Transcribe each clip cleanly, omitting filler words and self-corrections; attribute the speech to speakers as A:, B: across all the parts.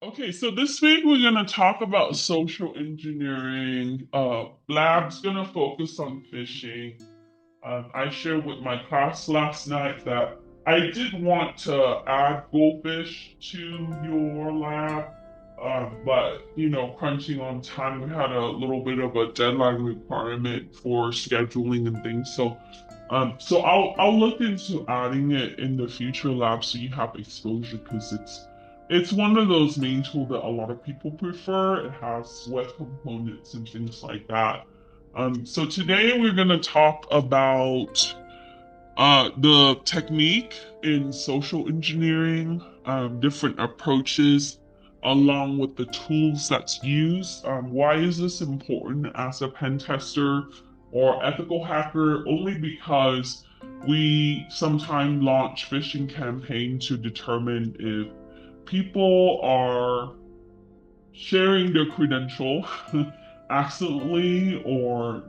A: Okay, so this week we're going to talk about social engineering. Lab's going to focus on phishing. I shared with my class last night that I did want to add goldfish to your lab, but crunching on time, we had a little bit of a deadline requirement for scheduling and things. So I'll look into adding it in the future lab so you have exposure because it's one of those main tools that a lot of people prefer. It has web components and things like that. So today we're going to talk about the technique in social engineering, different approaches, along with the tools that's used. Why is this important as a pen tester or ethical hacker? Only because we sometimes launch phishing campaign to determine if people are sharing their credential accidentally, or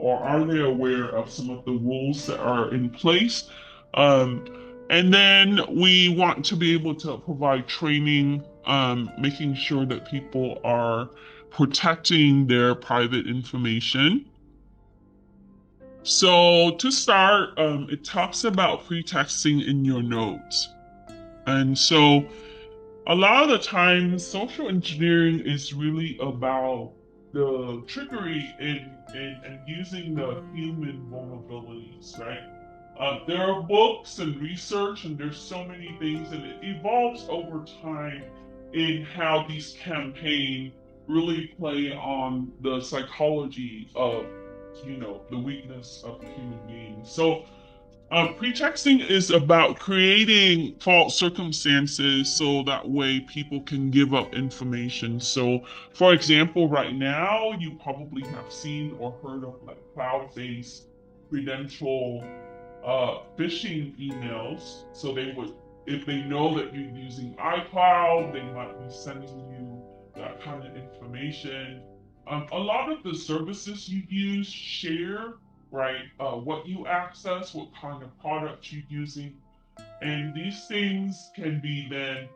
A: are they aware of some of the rules that are in place. um, and then we want to be able to provide training, making sure that people are protecting their private information. So to start, it talks about pretexting in your notes. And so a lot of the time, social engineering is really about the trickery in using the human vulnerabilities, right? There are books and research, and there's so many things, and it evolves over time in how these campaigns really play on the psychology of, the weakness of human beings. So pretexting is about creating false circumstances so that way people can give up information. So, for example, right now, you probably have seen or heard of like cloud-based credential phishing emails. So they would, if they know that you're using iCloud, they might be sending you that kind of information. A lot of the services you use share, right? What you access, what kind of product you're using, and these things can be then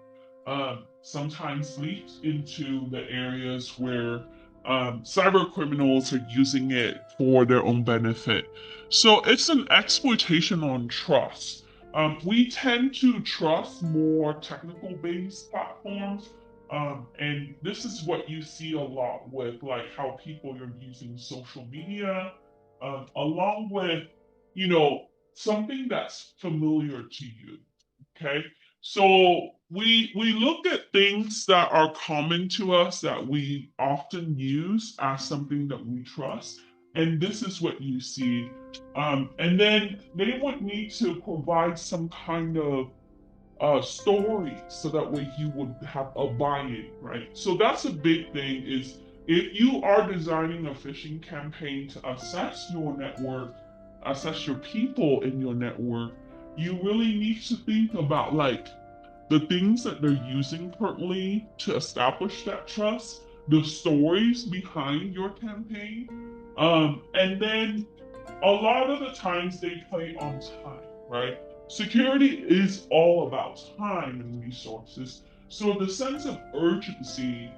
A: sometimes leaked into the areas where cyber criminals are using it for their own benefit. So it's an exploitation on trust. We tend to trust more technical based platforms. And this is what you see a lot with like how people are using social media, along with, you know, something that's familiar to you. Okay. So we look at things that are common to us that we often use as something that we trust. And this is what you see. And then they would need to provide some kind of story so that way you would have a buy-in, right? So that's a big thing is if you are designing a phishing campaign to assess your network, assess your people in your network, you really need to think about like the things that they're using currently to establish that trust, the stories behind your campaign, and then a lot of the times they play on time, right? Security is all about time and resources. So the sense of urgency,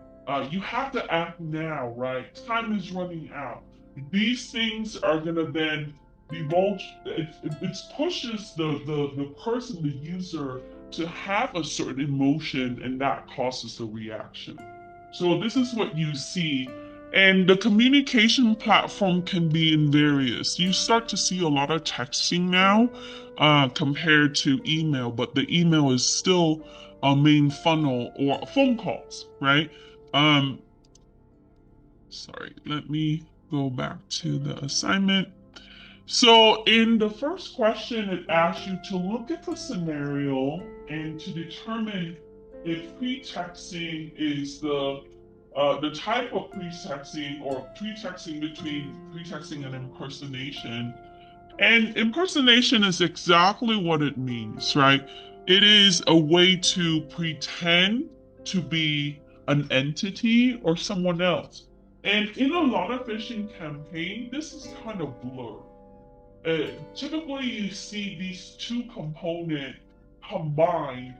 A: you have to act now, right? Time is running out. These things are gonna then divulge. It pushes the person, the user, to have a certain emotion, and that causes a reaction. So this is what you see, and the communication platform can be in various. You start to see a lot of texting now compared to email, but the email is still a main funnel or phone calls, right? Um, Sorry, let me go back to the assignment. So, in the first question, it asks you to look at the scenario and to determine if pretexting is the type of pretexting or pretexting between pretexting and impersonation. And impersonation is exactly what it means, right? It is a way to pretend to be an entity or someone else. And in a lot of phishing campaigns, this is kind of blurred. Typically, you see these two components combined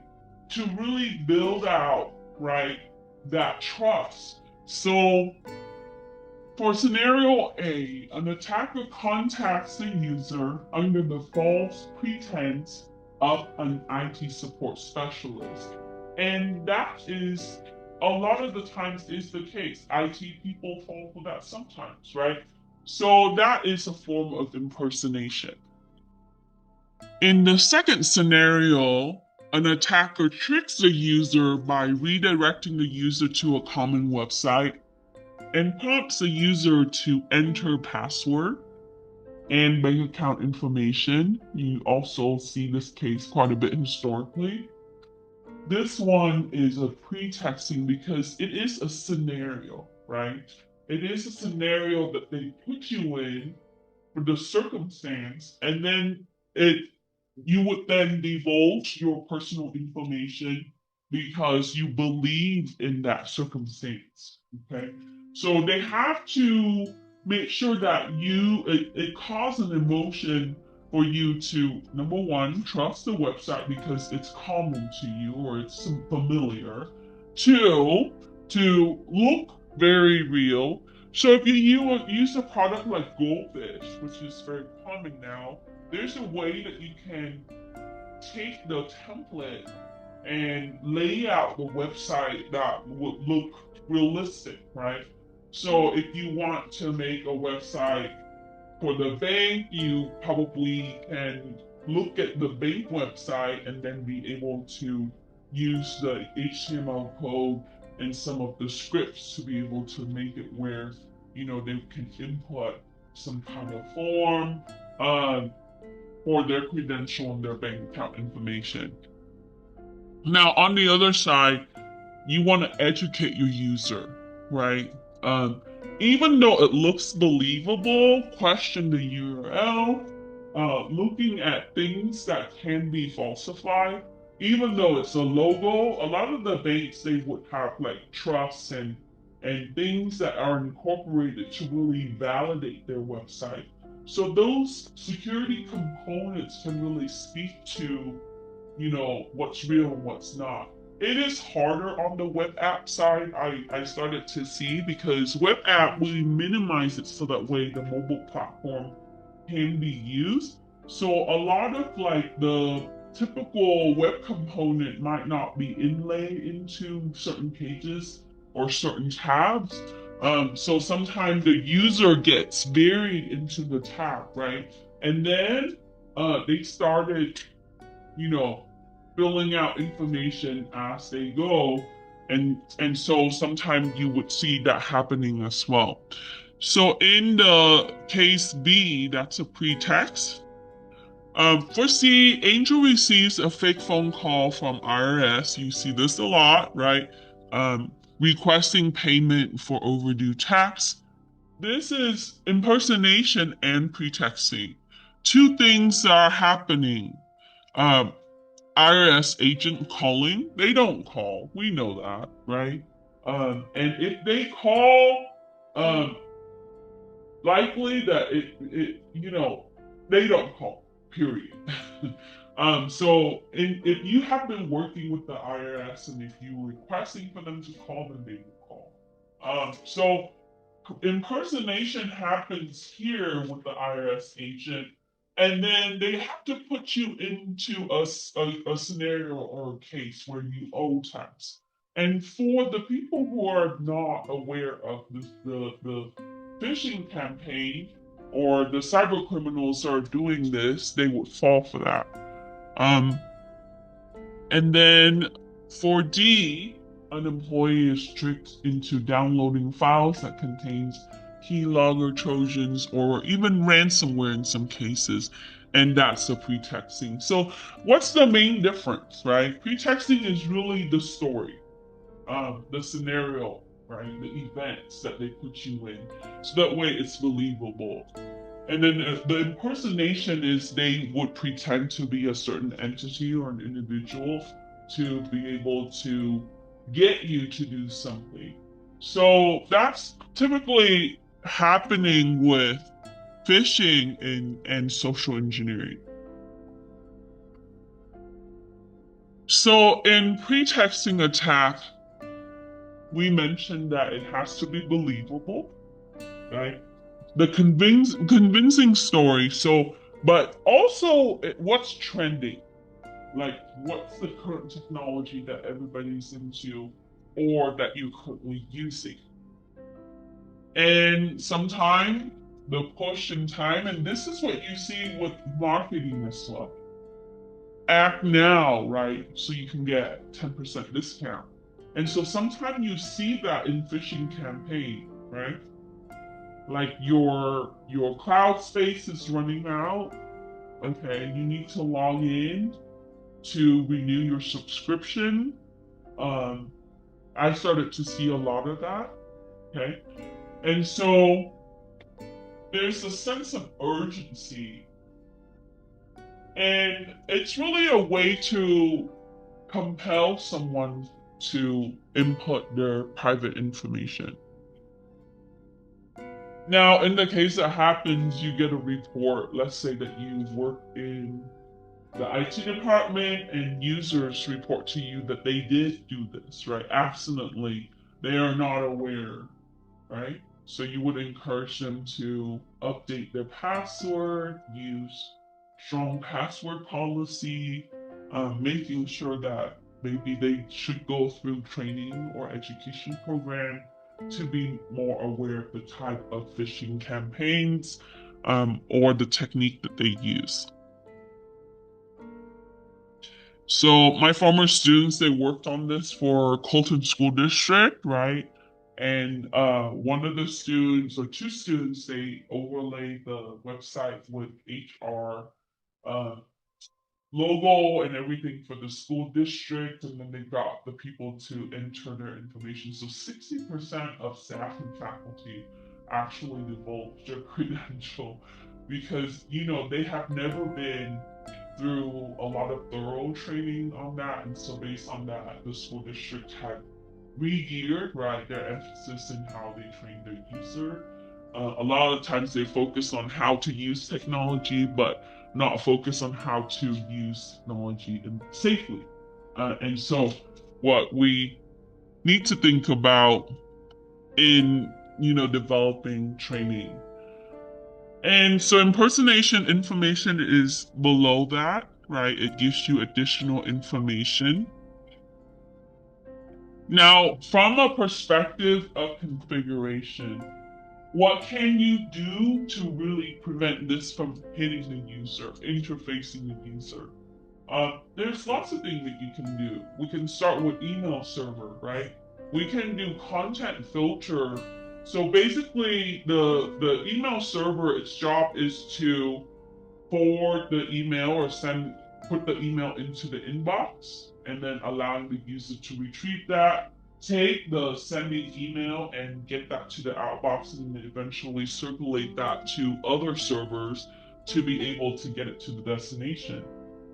A: to really build out, right? that trust. So for scenario A, an attacker contacts the user under the false pretense of an IT support specialist. And that is a lot of the times is the case. IT people fall for that sometimes, right? So that is a form of impersonation. In the second scenario, an attacker tricks the user by redirecting the user to a common website and prompts the user to enter password and bank account information. You also see this case quite a bit historically. This one is a pretexting because it is a scenario, right? It is a scenario that they put you in for the circumstance, and then it you would then divulge your personal information because you believe in that circumstance. Okay, so they have to make sure that it causes an emotion for you to, number one, trust the website because it's common to you or it's familiar. Two, to look very real. So if you use a product like Goldfish, which is very common now, there's a way that you can take the template and lay out the website that would look realistic, right? So if you want to make a website for the bank, you probably can look at the bank website and then be able to use the HTML code and some of the scripts to be able to make it where they can input some kind of form for their credential and their bank account information. Now, on the other side, you want to educate your user, right? Even though it looks believable, question the URL, looking at things that can be falsified. Even though it's a logo, a lot of the banks they would have like trusts and things that are incorporated to really validate their website. So those security components can really speak to what's real and what's not. It is harder on the web app side, I started to see, because web app, we minimize it so that way the mobile platform can be used. So a lot of like the typical web component might not be inlaid into certain pages or certain tabs. So sometimes the user gets buried into the tab, right? And then they started filling out information as they go, and so sometimes you would see that happening as well. So in the case B, that's a pretext. For C, Angel receives a fake phone call from IRS. You see this a lot, right? Requesting payment for overdue tax. This is impersonation and pretexting. Two things are happening. Um, IRS agent calling. They don't call. We know that, right? And if they call, um, likely that they don't call. Period. If you have been working with the IRS and if you're requesting for them to call, then they will call. So impersonation happens here with the IRS agent, and then they have to put you into a scenario or a case where you owe tax. And for the people who are not aware of the phishing campaign or the cyber criminals are doing this, they would fall for that. And then for D, an employee is tricked into downloading files that contains keylogger trojans or even ransomware in some cases, and that's a pretexting. So what's the main difference, right? Pretexting is really the story, the scenario, right? The events that they put you in, so that way it's believable. And then the impersonation is they would pretend to be a certain entity or an individual to be able to get you to do something. So that's typically happening with phishing and social engineering. So in pretexting attack, we mentioned that it has to be believable, right? The convincing story. So, but also what's trending? Like, what's the current technology that everybody's into or that you're currently using? And sometimes the push in time, and this is what you see with marketing as well. Act now, right? So you can get 10% discount. And so sometimes you see that in phishing campaign, right? Like your cloud space is running out. Okay, you need to log in to renew your subscription. Um, I started to see a lot of that. Okay, and so there's a sense of urgency, and it's really a way to compel someone to input their private information. Now, in the case that happens, you get a report. Let's say that you work in the IT department and users report to you that they did do this, right? Accidentally, they are not aware, right? So you would encourage them to update their password, use strong password policy, making sure that maybe they should go through training or education program to be more aware of the type of phishing campaigns or the technique that they use. So my former students, they worked on this for Colton School District, right? And one of the students or two students, they overlaid the website with HR uh, logo and everything for the school district, and then they got the people to enter their information. So 60% of staff and faculty actually divulged their credential because they have never been through a lot of thorough training on that, and so based on that, the school district had re-geared right their emphasis in how they train their user. A lot of times they focus on how to use technology, but not focus on how to use technology safely. And so, what we need to think about in developing training, and so impersonation information is below that, right? It gives you additional information. Now, from a perspective of configuration, what can you do to really prevent this from hitting the user, interfacing the user? There's lots of things that you can do. We can start with email server, right? We can do content filter. So basically, the email server, its job is to forward the email or put the email into the inbox and then allowing the user to retrieve that, take the sending email and get that to the outbox and then eventually circulate that to other servers to be able to get it to the destination.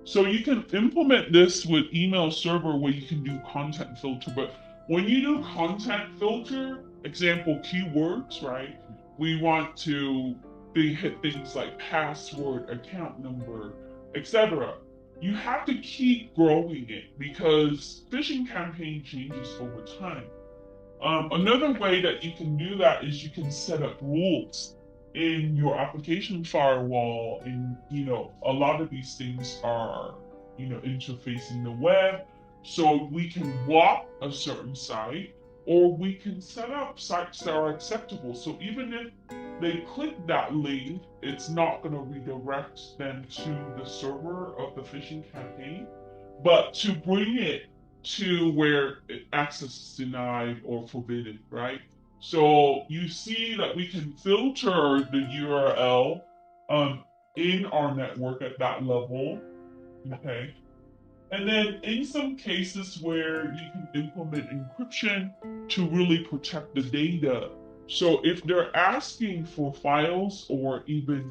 A: So you can implement this with email server where you can do content filter, but when you do content filter, example keywords, right? We want to hit things like password, account number, etc. You have to keep growing it because phishing campaign changes over time. Another way that you can do that is you can set up rules in your application firewall. And a lot of these things are interfacing the web, so we can block a certain site, or we can set up sites that are acceptable. So even if they click that link, it's not going to redirect them to the server of the phishing campaign, but to bring it to where access is denied or forbidden, right? So you see that we can filter the URL in our network at that level, okay? And then in some cases where you can implement encryption to really protect the data. So if they're asking for files or even,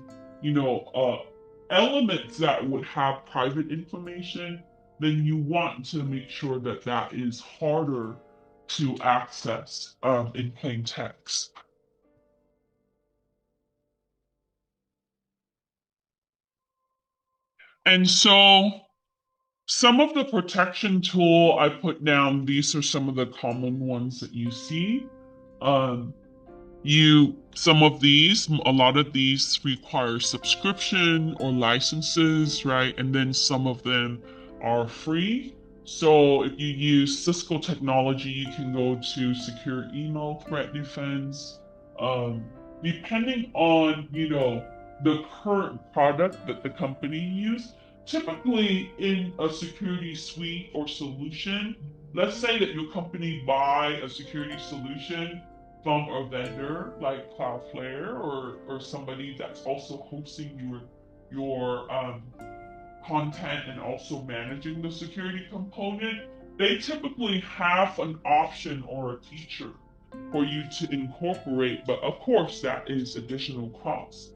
A: elements that would have private information, then you want to make sure that that is harder to access in plain text. And so Some of the protection tool I put down, these are some of the common ones that you see. Um, some of these, a lot of these require subscription or licenses, right? And then some of them are free. So if you use Cisco technology, you can go to secure email threat defense. Um, Depending on, the current product that the company use, typically in a security suite or solution, let's say that your company buy a security solution from a vendor like Cloudflare or somebody that's also hosting your content and also managing the security component, they typically have an option or a feature for you to incorporate, but of course that is additional cost.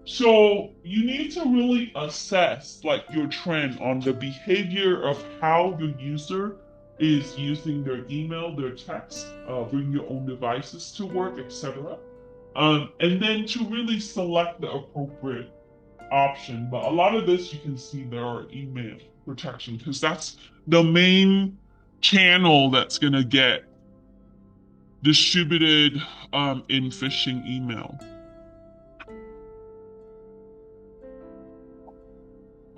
A: So you need to really assess like your trend on the behavior of how your user is using their email, their text, bring your own devices to work, etc. And then to really select the appropriate option. But a lot of this you can see there are email protection because that's the main channel that's going to get distributed in phishing email.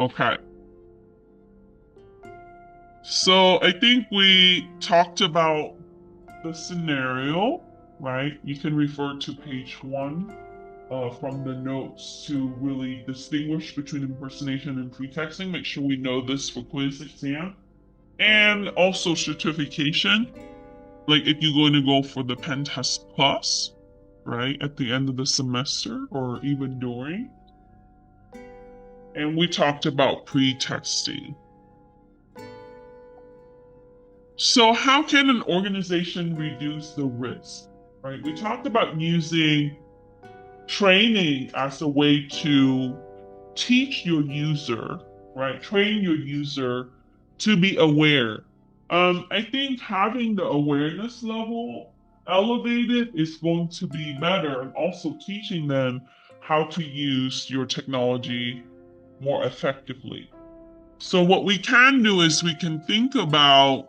A: Okay. So I think we talked about the scenario, right? You can refer to page 1 from the notes to really distinguish between impersonation and pretexting. Make sure we know this for quiz exam. And also certification. Like if you're going to go for the Pen Test Plus, right, at the end of the semester or even during. And we talked about pre-testing. So how can an organization reduce the risk, right? We talked about using training as a way to teach your user, right? Train your user to be aware. I think having the awareness level elevated is going to be better, and also teaching them how to use your technology more effectively. So what we can do is we can think about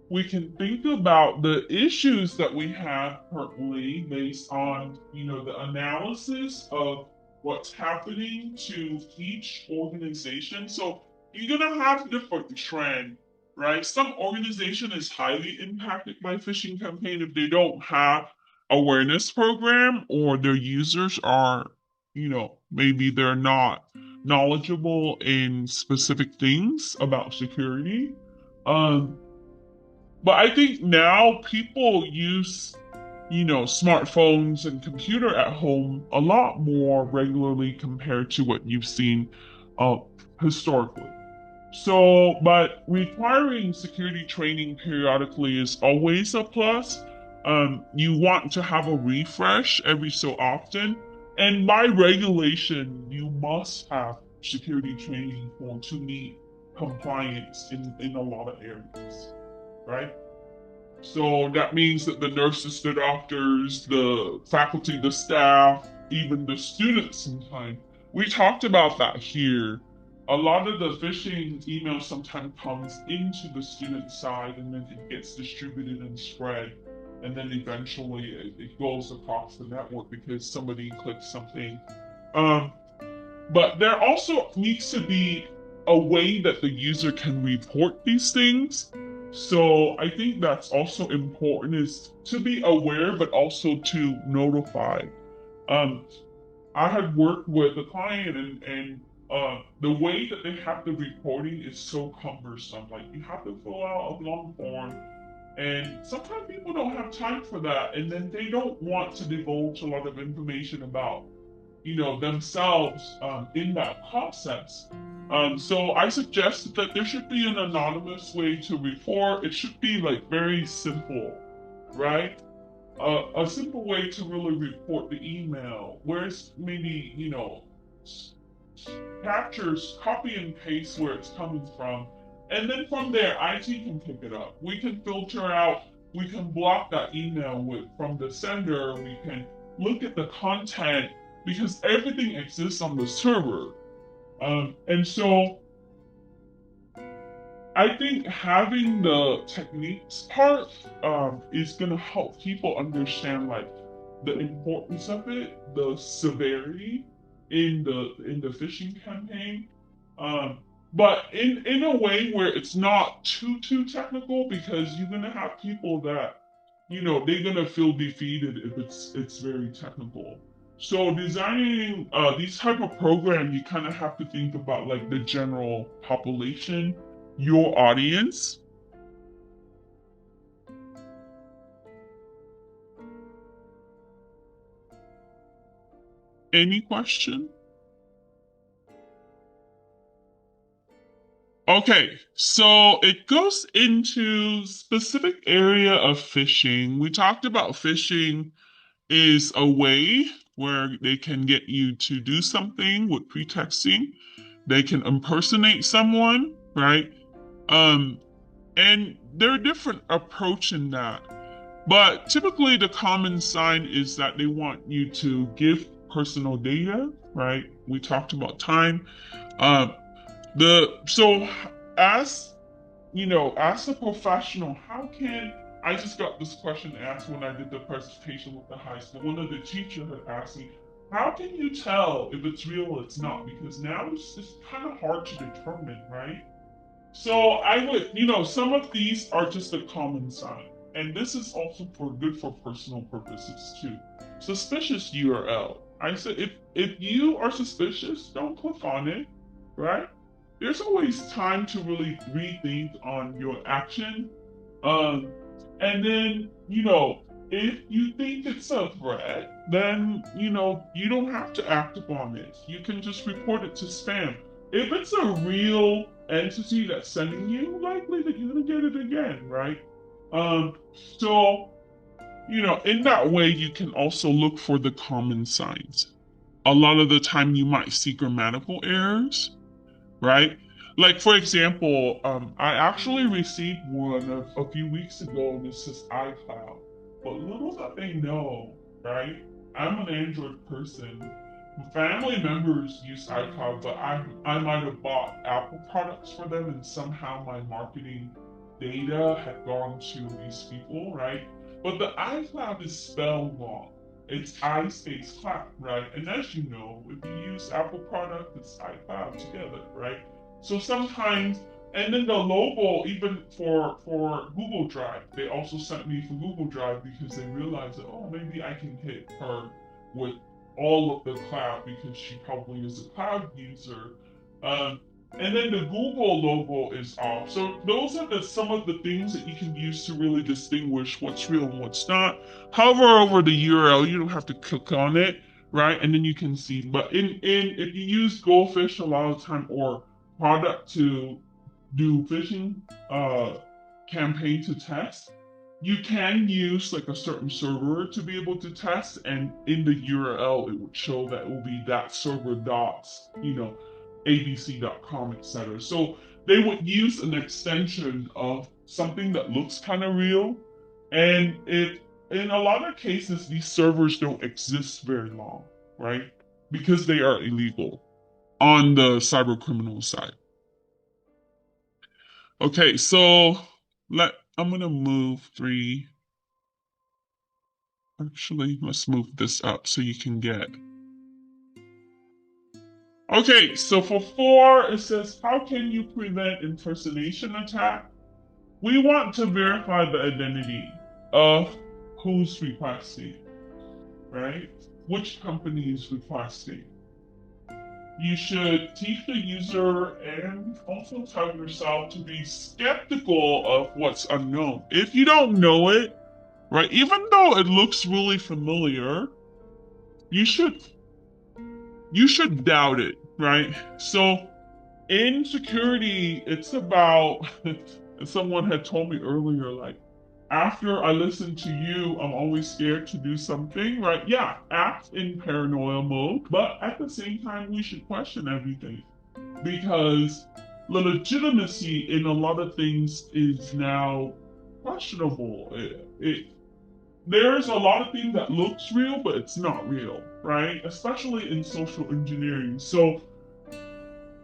A: the issues that we have currently based on the analysis of what's happening to each organization. So you're gonna have different trend, right? Some organization is highly impacted by phishing campaign if they don't have awareness program or their users are, maybe they're not knowledgeable in specific things about security. Um, but I think now people use, smartphones and computer at home a lot more regularly compared to what you've seen uh, historically. So, but requiring security training periodically is always a plus. You want to have a refresh every so often. And by regulation, you must have security training to meet compliance in a lot of areas, right? So that means that the nurses, the doctors, the faculty, the staff, even the students sometimes. We talked about that here. A lot of the phishing email sometimes comes into the student side and then it gets distributed and spread. And then eventually it goes across the network because somebody clicks something. Um, but there also needs to be a way that the user can report these things. So I think that's also important is to be aware, but also to notify. Um, I had worked with a client and the way that they have the reporting is so cumbersome. Like you have to fill out a long form and sometimes people don't have time for that. And then they don't want to divulge a lot of information about themselves in that process. So I suggest that there should be an anonymous way to report. It should be like very simple, right? A simple way to really report the email, where it's maybe captures, copy and paste where it's coming from, and then from there, IT can pick it up. We can filter out. We can block that email from the sender. We can look at the content because everything exists on the server. And so I think having the techniques part is going to help people understand like the importance of it, the severity in the phishing campaign, um, but in a way where it's not too technical because you're going to have people that they're going to feel defeated if it's very technical. So designing these type of program, you kind of have to think about like the general population, your audience. Any question? Okay, so it goes into specific area of phishing. We talked about phishing is a way where they can get you to do something with pretexting. They can impersonate someone, right? Um, and there are different approach in that. But typically, the common sign is that they want you to give personal data, right? We talked about time. Um, the so as as a professional, how can I just got this question asked when I did the presentation with the high school. One of the teachers had asked me, "How can you tell if it's real or it's not?" Because now it's kind of hard to determine, right? So I would, some of these are just a common sign. And this is also for good for personal purposes too. Suspicious URL. I said if you are suspicious, don't click on it, right? There's always time to really rethink on your action. Um, and then, if you think it's a threat, then, you don't have to act upon it. You can just report it to spam. If it's a real entity that's sending you, likely that you're gonna get it again, right? So in that way, you can also look for the common signs. A lot of the time, you might see grammatical errors, right? Like for example, I actually received one a few weeks ago, and it says iCloud. But little that they know, right? I'm an Android person. Family members use iCloud, but I might have bought Apple products for them, and somehow my marketing data had gone to these people, right? But the iCloud is spelled wrong. It's I space cloud, right? And as you know, if you use Apple product, it's iCloud together, right? So sometimes, and then the logo, even for Google Drive, they also sent me for Google Drive because they realized that maybe I can hit her with all of the cloud because she probably is a cloud user. Um, and then the Google logo is off. So those are some of the things that you can use to really distinguish what's real and what's not. Hover over the URL, you don't have to click on it, right? And then you can see. But in if you use Goldfish a lot of time or product to do phishing campaign to test, you can use like a certain server to be able to test, and in the URL it would show that it will be that server dots, abc.com, etc. So they would use an extension of something that looks kind of real, and it in a lot of cases these servers don't exist very long, right? Because they are illegal on the cyber criminal side. Okay, so I'm gonna move three. Actually, let's move this up so you can get. Okay, so for four, it says, how can you prevent impersonation attack? We want to verify the identity of who's requesting, right? Which company is requesting. You should teach the user and also tell yourself to be skeptical of what's unknown. If you don't know it, right, even though it looks really familiar, you should doubt it, right? So in security, it's about someone had told me earlier, like, after I listen to you, I'm always scared to do something, right? Yeah, act in paranoia mode, but at the same time, we should question everything because the legitimacy in a lot of things is now questionable. There's a lot of things that looks real, but it's not real, right? Especially in social engineering. So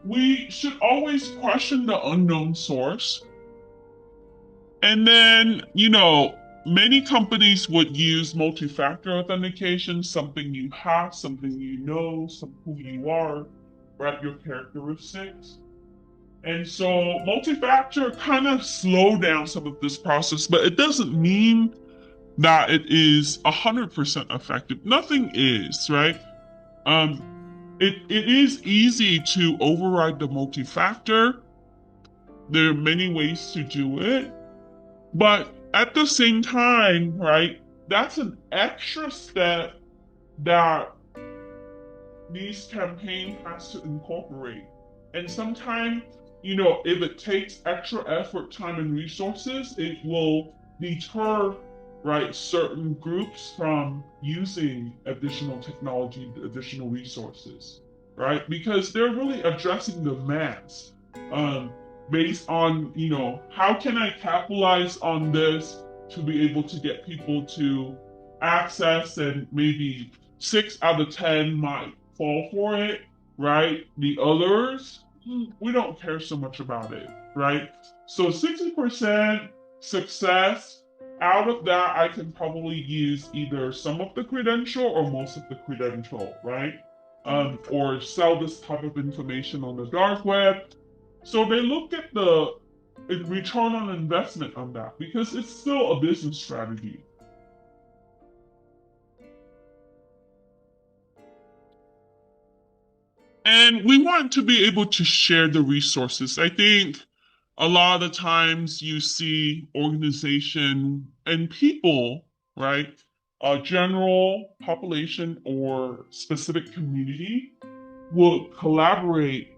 A: we should always question the unknown source. And then, many companies would use multi-factor authentication, something you have, something you know, some who you are, right? Your characteristics. And so multi-factor kind of slow down some of this process, but it doesn't mean that it is 100% effective. Nothing is, right? Um, it is easy to override the multi-factor. There are many ways to do it, but at the same time, right, that's an extra step that these campaign has to incorporate. And sometimes, if it takes extra effort, time, and resources, it will deter, right, certain groups from using additional technology, additional resources, right? Because they're really addressing the mass, um, based on, how can I capitalize on this to be able to get people to access, and maybe 6 out of 10 might fall for it, right? The others, we don't care so much about it, right? So 60% success. Out of that, I can probably use either some of the credential or most of the credential, right? Or sell this type of information on the dark web. So they look at the return on investment on that because it's still a business strategy. And we want to be able to share the resources. I think a lot of the times you see organization and people, right? A general population or specific community will collaborate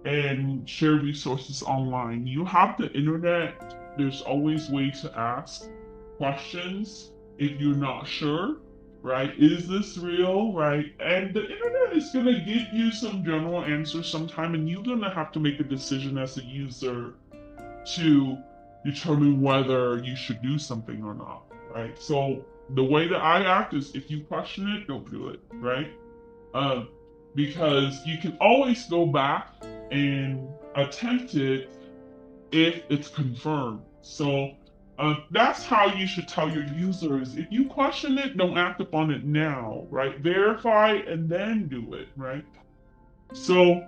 A: and share resources online. You have the internet. There's always ways to ask questions if you're not sure, right? Is this real, right? And the internet is going to give you some general answers sometime, and you're going to have to make a decision as a user to determine whether you should do something or not, right? So the way that I act is if you question it, don't do it, right? Um, because you can always go back and attempt it if it's confirmed. So that's how you should tell your users. If you question it, don't act upon it now, right? Verify and then do it, right? So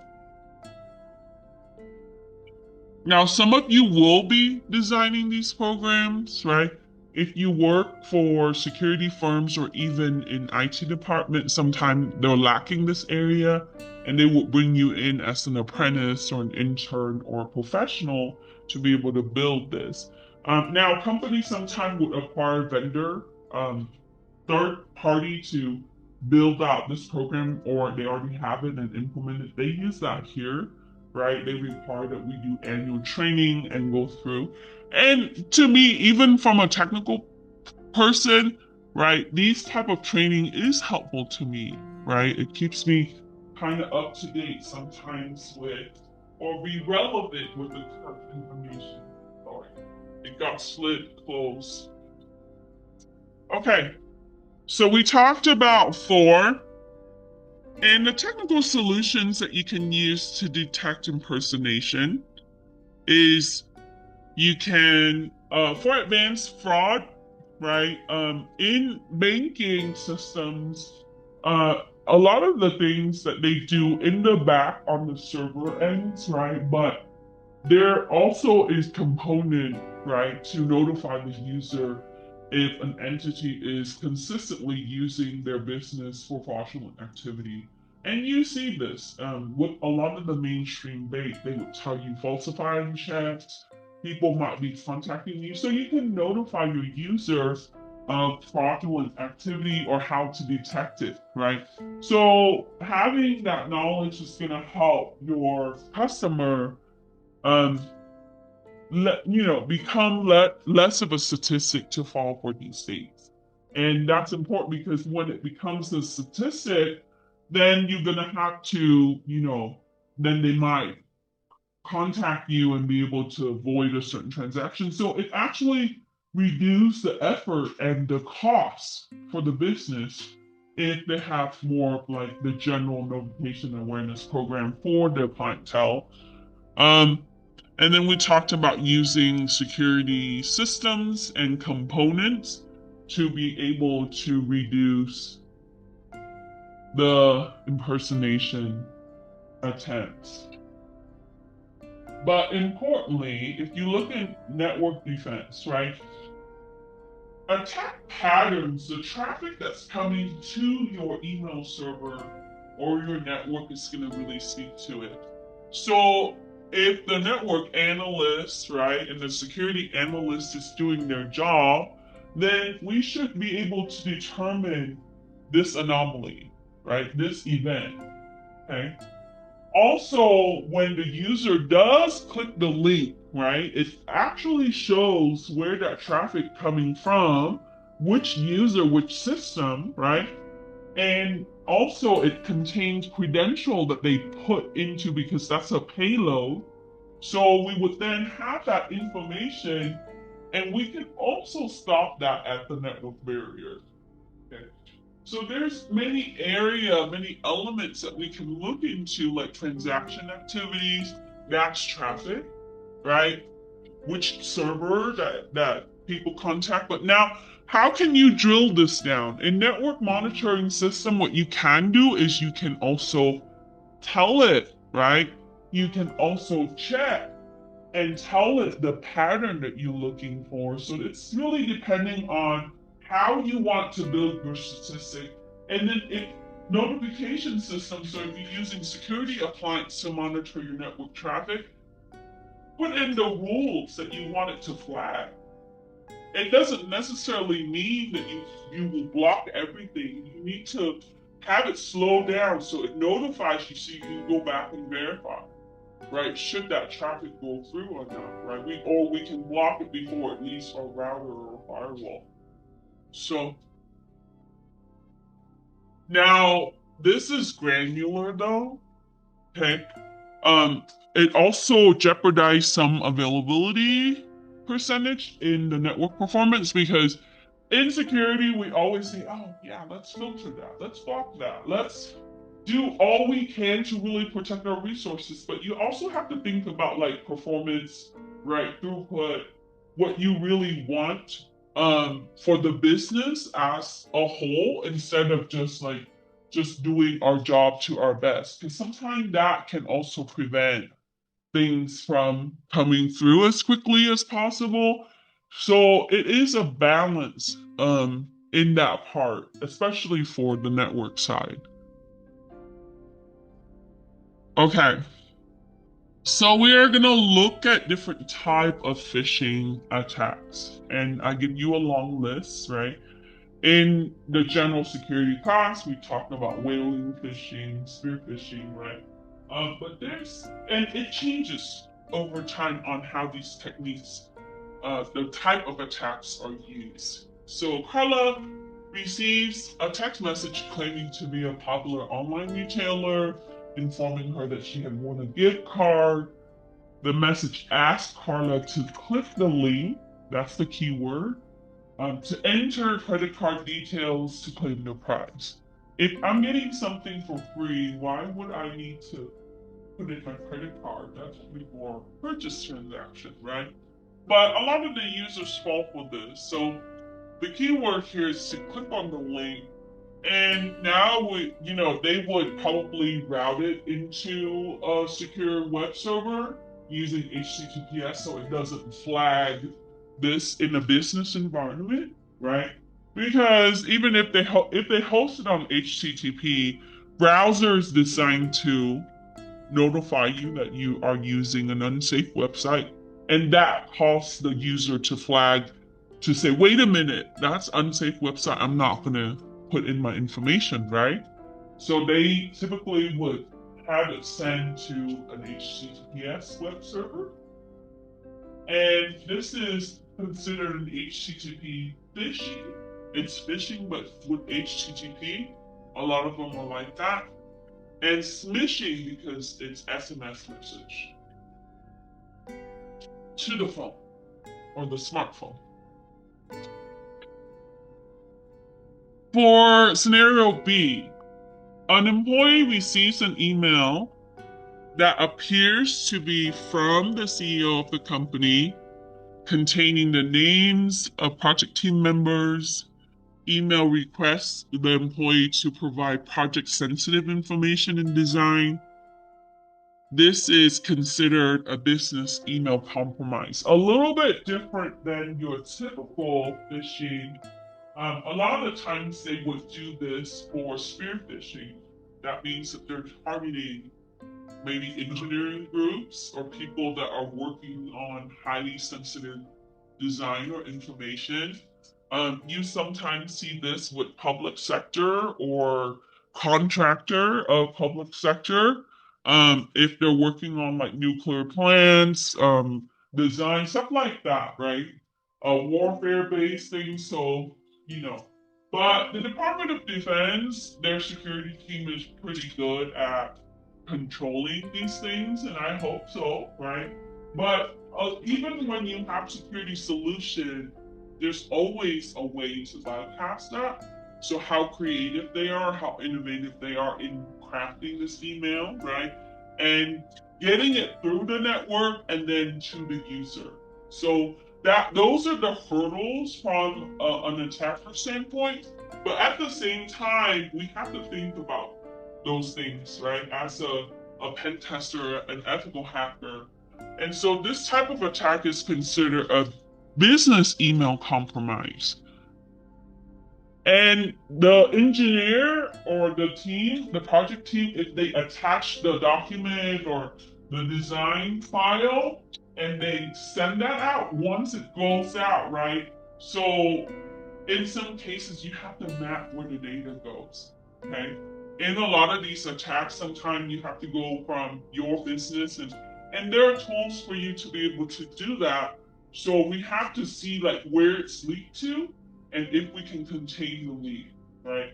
A: now some of you will be designing these programs, right? If you work for security firms or even in IT department, sometimes they're lacking this area and they will bring you in as an apprentice or an intern or a professional to be able to build this. Now, companies sometimes would acquire vendor, third party to build out this program, or they already have it and implement it. They use that here, right? They require that we do annual training and go through. And to me, even from a technical person, right, these type of training is helpful to me, right? It keeps me kind of up to date sometimes with, or be relevant with the current information. Sorry, it got slid close. Okay, so we talked about Thor and the technical solutions that you can use to detect impersonation is you can, for advanced fraud, right? In banking systems, a lot of the things that they do in the back on the server ends, right? But there also is component, right, to notify the user if an entity is consistently using their business for fraudulent activity. And you see this with a lot of the mainstream they would tell you falsifying checks. People might be contacting you, so you can notify your users of fraudulent activity or how to detect it, right? So having that knowledge is going to help your customer um, become less of a statistic to fall for these things. And that's important because when it becomes a statistic, then you're going to have to, then they might contact you and be able to avoid a certain transaction. So it actually reduces the effort and the cost for the business if they have more of like the general notification awareness program for their clientele. Um, and then we talked about using security systems and components to be able to reduce the impersonation attempts. But importantly, if you look at network defense, right, attack patterns, the traffic that's coming to your email server or your network is going to really speak to it. So if the network analyst, right, and the security analyst is doing their job, then we should be able to determine this anomaly, right, this event. Okay. Also, when the user does click the link, right, it actually shows where that traffic coming from, which user, which system, right? And also it contains credential that they put into because that's a payload. So we would then have that information and we can also stop that at the network barrier. Okay. So there's many elements that we can look into, like transaction activities, that's traffic, right? Which server that people contact. But now, how can you drill this down? In network monitoring system, what you can do is you can also tell it, right? You can also check and tell it the pattern that you're looking for. So it's really depending on how you want to build your statistic. And then if notification system, so if you're using security appliance to monitor your network traffic, put in the rules that you want it to flag. It doesn't necessarily mean that you will block everything. You need to have it slow down so it notifies you so you can go back and verify, right? Should that traffic go through or not, right? We can block it before it leaves our router or firewall. So now this is granular though. Okay. It also jeopardized some availability percentage in the network performance because in security we always say, oh yeah, let's filter that, let's block that, let's do all we can to really protect our resources. But you also have to think about like performance, right? Throughput, what you really want for the business as a whole instead of just doing our job to our best. Because sometimes that can also prevent things from coming through as quickly as possible. So it is a balance in that part, especially for the network side. Okay, so we are gonna look at different type of phishing attacks, and I give you a long list, right? In the general security class, we talked about whaling phishing, spear phishing, right? But and it changes over time on how these techniques, the type of attacks are used. So Carla receives a text message claiming to be a popular online retailer, informing her that she had won a gift card. The message asked Carla to click the link, that's the keyword, to enter credit card details to claim the prize. If I'm getting something for free, why would I need to put in my credit card? That's only for purchase transaction, right? But a lot of the users fall for this. So the keyword here is to click on the link, and now they would probably route it into a secure web server using HTTPS so it doesn't flag this in a business environment, right? Because even if they host it on HTTP, browsers designed to notify you that you are using an unsafe website, and that causes the user to flag to say, wait a minute, that's unsafe website. I'm not gonna put in my information, right? So they typically would have it sent to an HTTPS web server. And this is considered an HTTP phishing. It's phishing, but with HTTP. A lot of them are like that. And smishing because it's SMS message to the phone or the smartphone. For scenario B, an employee receives an email that appears to be from the CEO of the company containing the names of project team members. Email requests the employee to provide project sensitive information in design. This is considered a business email compromise. A little bit different than your typical phishing. A lot of the times they would do this for spear phishing. That means that they're targeting maybe engineering groups or people that are working on highly sensitive design or information. You sometimes see this with public sector or contractor of public sector. If they're working on like nuclear plants, design, stuff like that, right? Warfare based things. So, you know, but the Department of Defense, their security team is pretty good at controlling these things, and I hope so, right? But even when you have security solution, there's always a way to bypass that. So how creative they are, how innovative they are in crafting this email, right? And getting it through the network and then to the user. So that those are the hurdles from an attacker standpoint. But at the same time, we have to think about those things, right? As a pen tester, an ethical hacker. And so this type of attack is considered a business email compromise. And the engineer or the team, the project team, if they attach the document or the design file and they send that out once it goes out, right? So in some cases, you have to map where the data goes. Okay. In a lot of these attacks, sometimes you have to go from your business and there are tools for you to be able to do that. So we have to see like where it's leaked to and if we can contain the leak, right?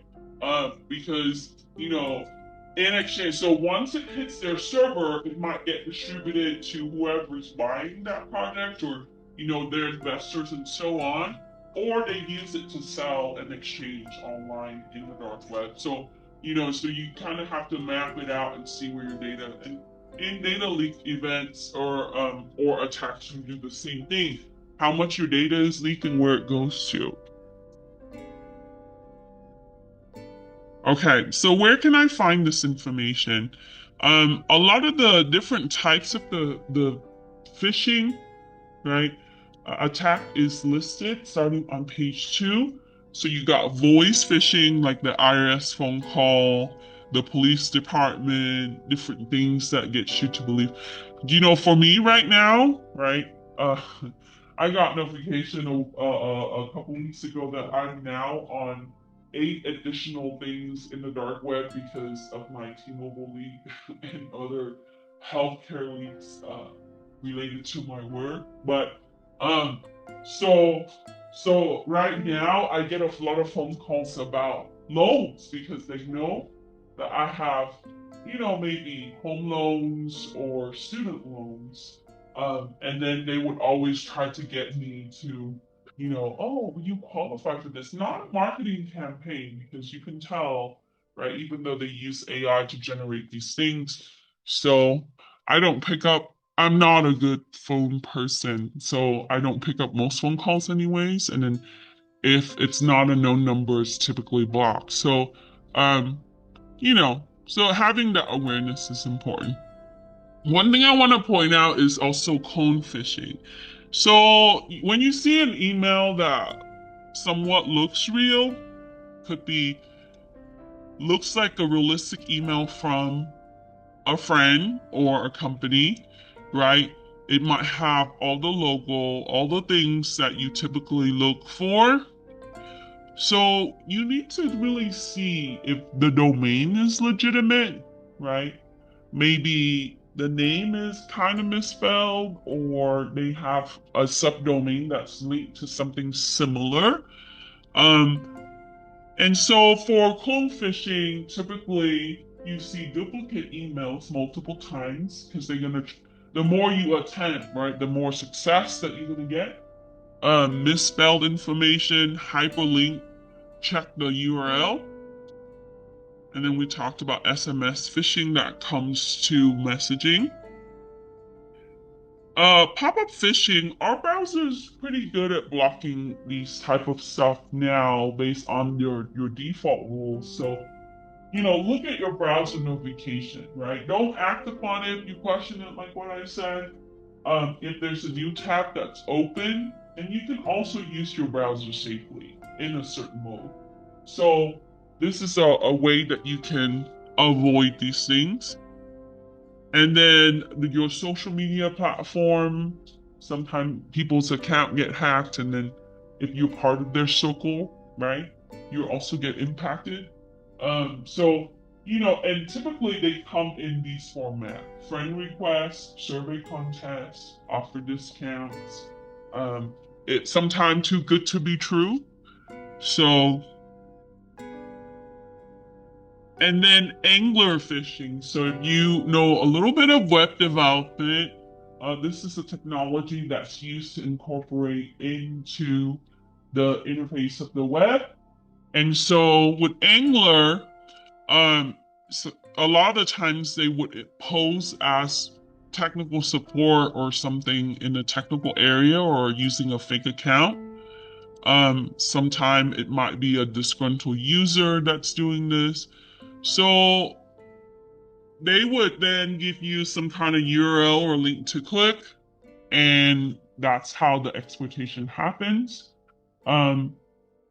A: Because in exchange, so once it hits their server, it might get distributed to whoever's buying that project or their investors and so on, or they use it to sell and exchange online in the dark web. So so you kind of have to map it out and see where your data and in data leak events or attacks you do the same thing. How much your data is leaked and where it goes to. Okay, so where can I find this information? A lot of the different types of the phishing, right, attack is listed starting on page 2. So you got voice phishing, like the IRS phone call, the police department, different things that get you to believe. For me right now, right, I got notification a couple weeks ago that I'm now on 8 additional things in the dark web because of my T-Mobile leak and other healthcare leaks related to my work. But um, so so right now I get a lot of phone calls about loans because they know that I have, maybe home loans or student loans. And then they would always try to get me to, oh, you qualify for this. Not a marketing campaign because you can tell, right? Even though they use AI to generate these things. So I don't pick up, I'm not a good phone person. So I don't pick up most phone calls, anyways. And then if it's not a known number, it's typically blocked. So, so having that awareness is important. One thing I want to point out is also clone phishing. So when you see an email that somewhat looks real, could be looks like a realistic email from a friend or a company, right? It might have all the logo, all the things that you typically look for. So you need to really see if the domain is legitimate, right? Maybe the name is kind of misspelled or they have a subdomain that's linked to something similar. Um, and so for clone phishing, typically you see duplicate emails multiple times because the more you attempt, right, the more success that you're gonna get. Misspelled information, hyperlink check the URL. And then we talked about SMS phishing that comes to messaging. Pop-up phishing, our browser's pretty good at blocking these type of stuff now based on your default rules. So, look at your browser notification, right? Don't act upon it if you question it, like what I said. If there's a new tab that's open, and you can also use your browser safely in a certain mode. So this is a way that you can avoid these things. And then your social media platform, sometimes people's account get hacked, and then if you're part of their circle, right, you also get impacted. So and typically they come in these formats: friend requests, survey contests, offer discounts. It's sometimes too good to be true. So and then angler phishing. So if you know a little bit of web development, this is a technology that's used to incorporate into the interface of the web. And so with angler, so a lot of the times they would pose as technical support or something in the technical area or using a fake account. Sometime it might be a disgruntled user that's doing this. So they would then give you some kind of URL or link to click, and that's how the exploitation happens. Um,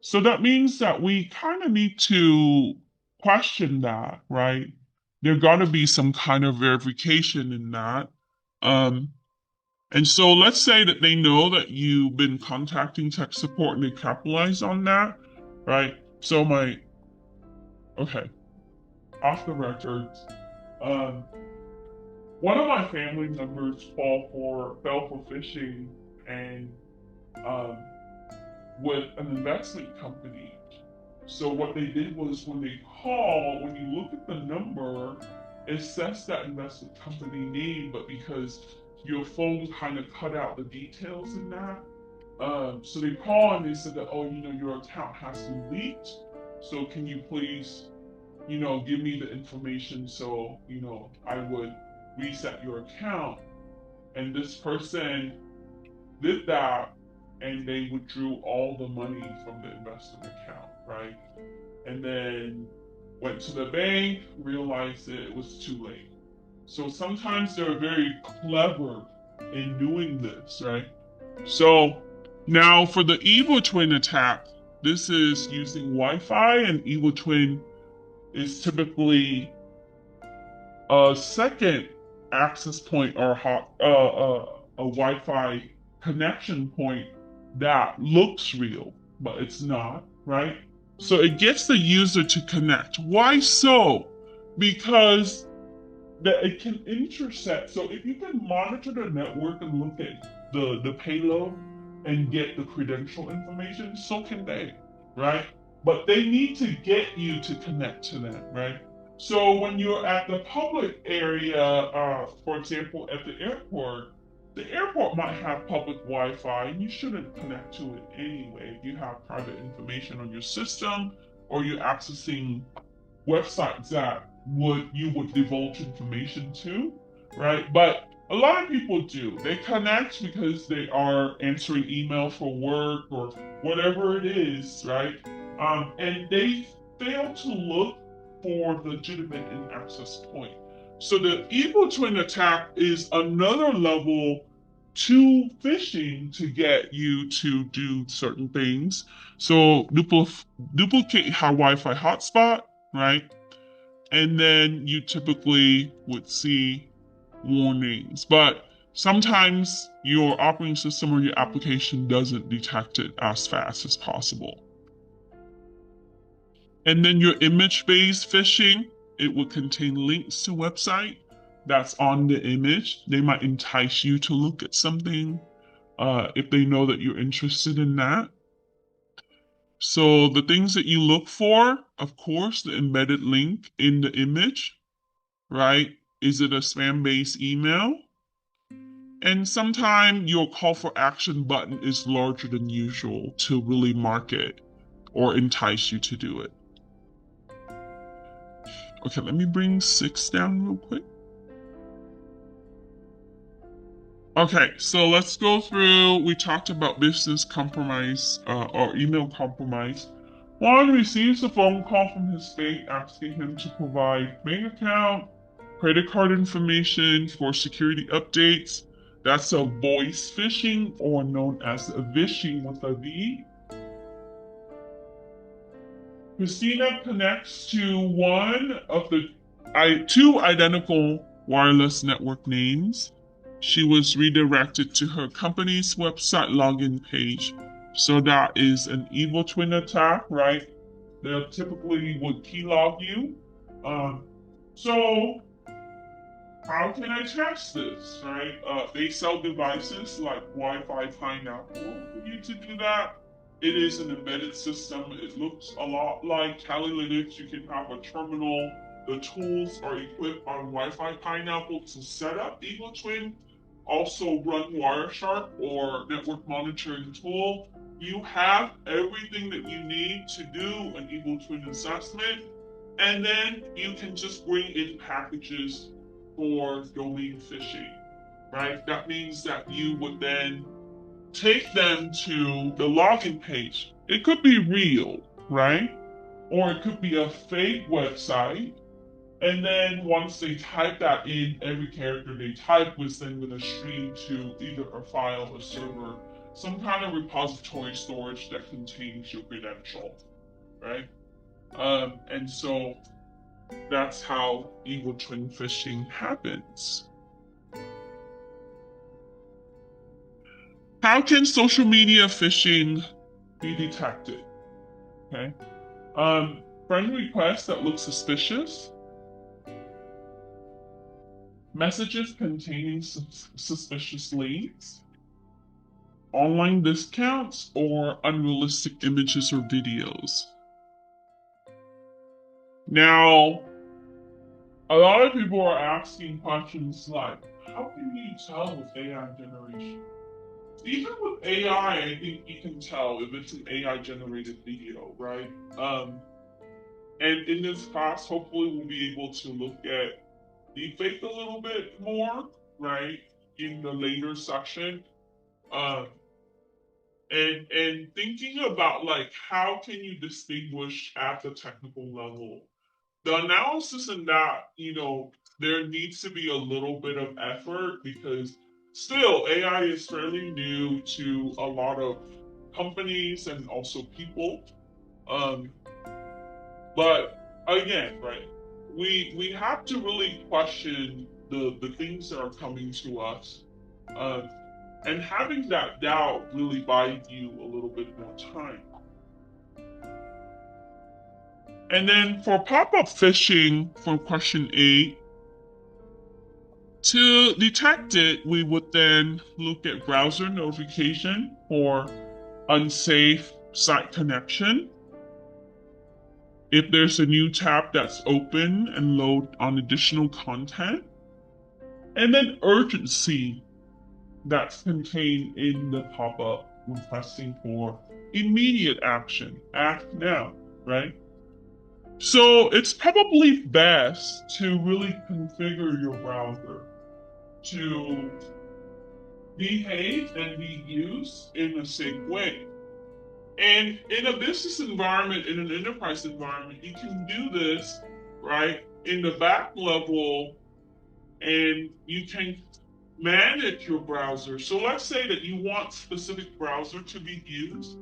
A: so that means that we kind of need to question that, right? There got to be some kind of verification in that. Um, and so let's say that they know that you've been contacting tech support and they capitalize on that, right? So okay, off the record, um, one of my family members fell for phishing and um, with an investment company. So what they did was when they call, when you look at the number, it says that investment company name, but because your phone kind of cut out the details in that, so they call and they said that, oh, your account has been leaked. So can you please, give me the information so, I would reset your account. And this person did that and they withdrew all the money from the investment account, right? And then went to the bank, realized that it was too late. So sometimes they're very clever in doing this, right? So now for the evil twin attack, this is using Wi-Fi, and evil twin is typically a second access point or a Wi-Fi connection point that looks real, but it's not, right? So it gets the user to connect. Why so? Because it can intercept. So if you can monitor the network and look at the payload and get the credential information, so can they, right? But they need to get you to connect to them, right? So when you're at the public area, for example, at the airport might have public Wi-Fi, and you shouldn't connect to it anyway. If you have private information on your system, or you're accessing websites that you would divulge information to, right? But a lot of people do. They connect because they are answering email for work or whatever it is, right? And they fail to look for legitimate and access point. So the evil twin attack is another level to phishing to get you to do certain things. So duplicate your Wi-Fi hotspot, right? And then you typically would see warnings. But sometimes your operating system or your application doesn't detect it as fast as possible. And then your image-based phishing, it would contain links to website that's on the image. They might entice you to look at something if they know that you're interested in that. So the things that you look for, of course, the embedded link in the image, right? Is it a spam-based email? And sometimes your call for action button is larger than usual to really market or entice you to do it. Okay, let me bring 6 down real quick. Okay, so let's go through. We talked about business compromise or email compromise. One receives a phone call from his bank asking him to provide bank account, credit card information for security updates. That's a voice phishing, or known as a vishing with a V. Christina connects to one of the two identical wireless network names. She was redirected to her company's website login page. So that is an evil twin attack, right? They typically would keylog you. Um, so how can I test this, right? They sell devices like Wi-Fi Pineapple for you to do that. It is an embedded system. It looks a lot like Kali Linux. You can have a terminal. The tools are equipped on Wi-Fi Pineapple to set up Eagle Twin. Also run Wireshark or network monitoring tool. You have everything that you need to do an Eagle Twin assessment. And then you can just bring in packages for domain phishing, right? That means that you would then take them to the login page. It could be real, right? Or it could be a fake website. And then once they type that in, every character they type was then going to stream to either a file, a server, some kind of repository storage that contains your credential, right? And so that's how evil twin phishing happens. How can social media phishing be detected? Okay. Friend requests that look suspicious, messages containing suspicious links, online discounts, or unrealistic images or videos. Now, a lot of people are asking questions like, how can you tell with AI generation? Even with AI, I think you can tell if it's an AI generated video, right? And in this class, hopefully we'll be able to look at deepfake a little bit more, right? In the later section. Um, and thinking about like how can you distinguish at the technical level? The analysis in that, there needs to be a little bit of effort because still AI is fairly new to a lot of companies and also people. Um, but again, right, we have to really question the things that are coming to us. Uh, and having that doubt really buys you a little bit more time. And then for pop-up phishing, for question 8, to detect it, we would then look at browser notification for unsafe site connection. If there's a new tab that's open and load on additional content, and then urgency that's contained in the pop-up requesting for immediate action. Act now, right? So it's probably best to really configure your browser to behave and be used in a safe way. And in a business environment, in an enterprise environment, you can do this, right, in the back level, and you can manage your browser. So let's say that you want specific browser to be used,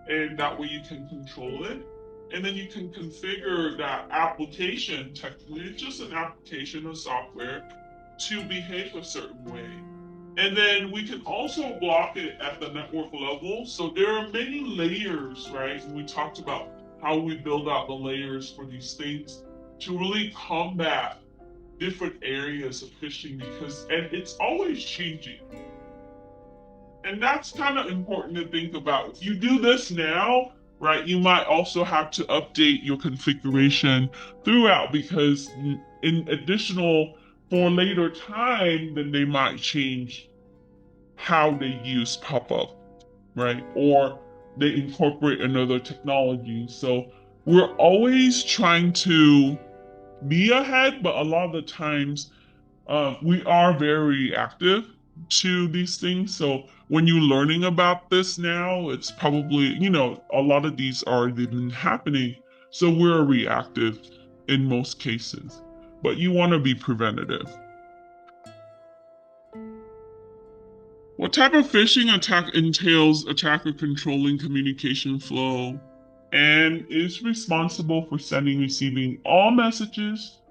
A: and that way you can control it. And then you can configure that application, technically, it's just an application of software, to behave a certain way. And then we can also block it at the network level. So there are many layers, right? And we talked about how we build out the layers for these things to really combat different areas of phishing and it's always changing. And that's kind of important to think about. If you do this now, right, you might also have to update your configuration throughout because in additional for later time, then they might change how they use pop-up, right? Or they incorporate another technology. So we're always trying to be ahead, but a lot of the times we are very active to these things. So when you're learning about this now, it's probably, a lot of these are already been happening. So we're reactive in most cases, but you want to be preventative. What type of phishing attack entails attacker controlling communication flow and is responsible for sending and receiving all messages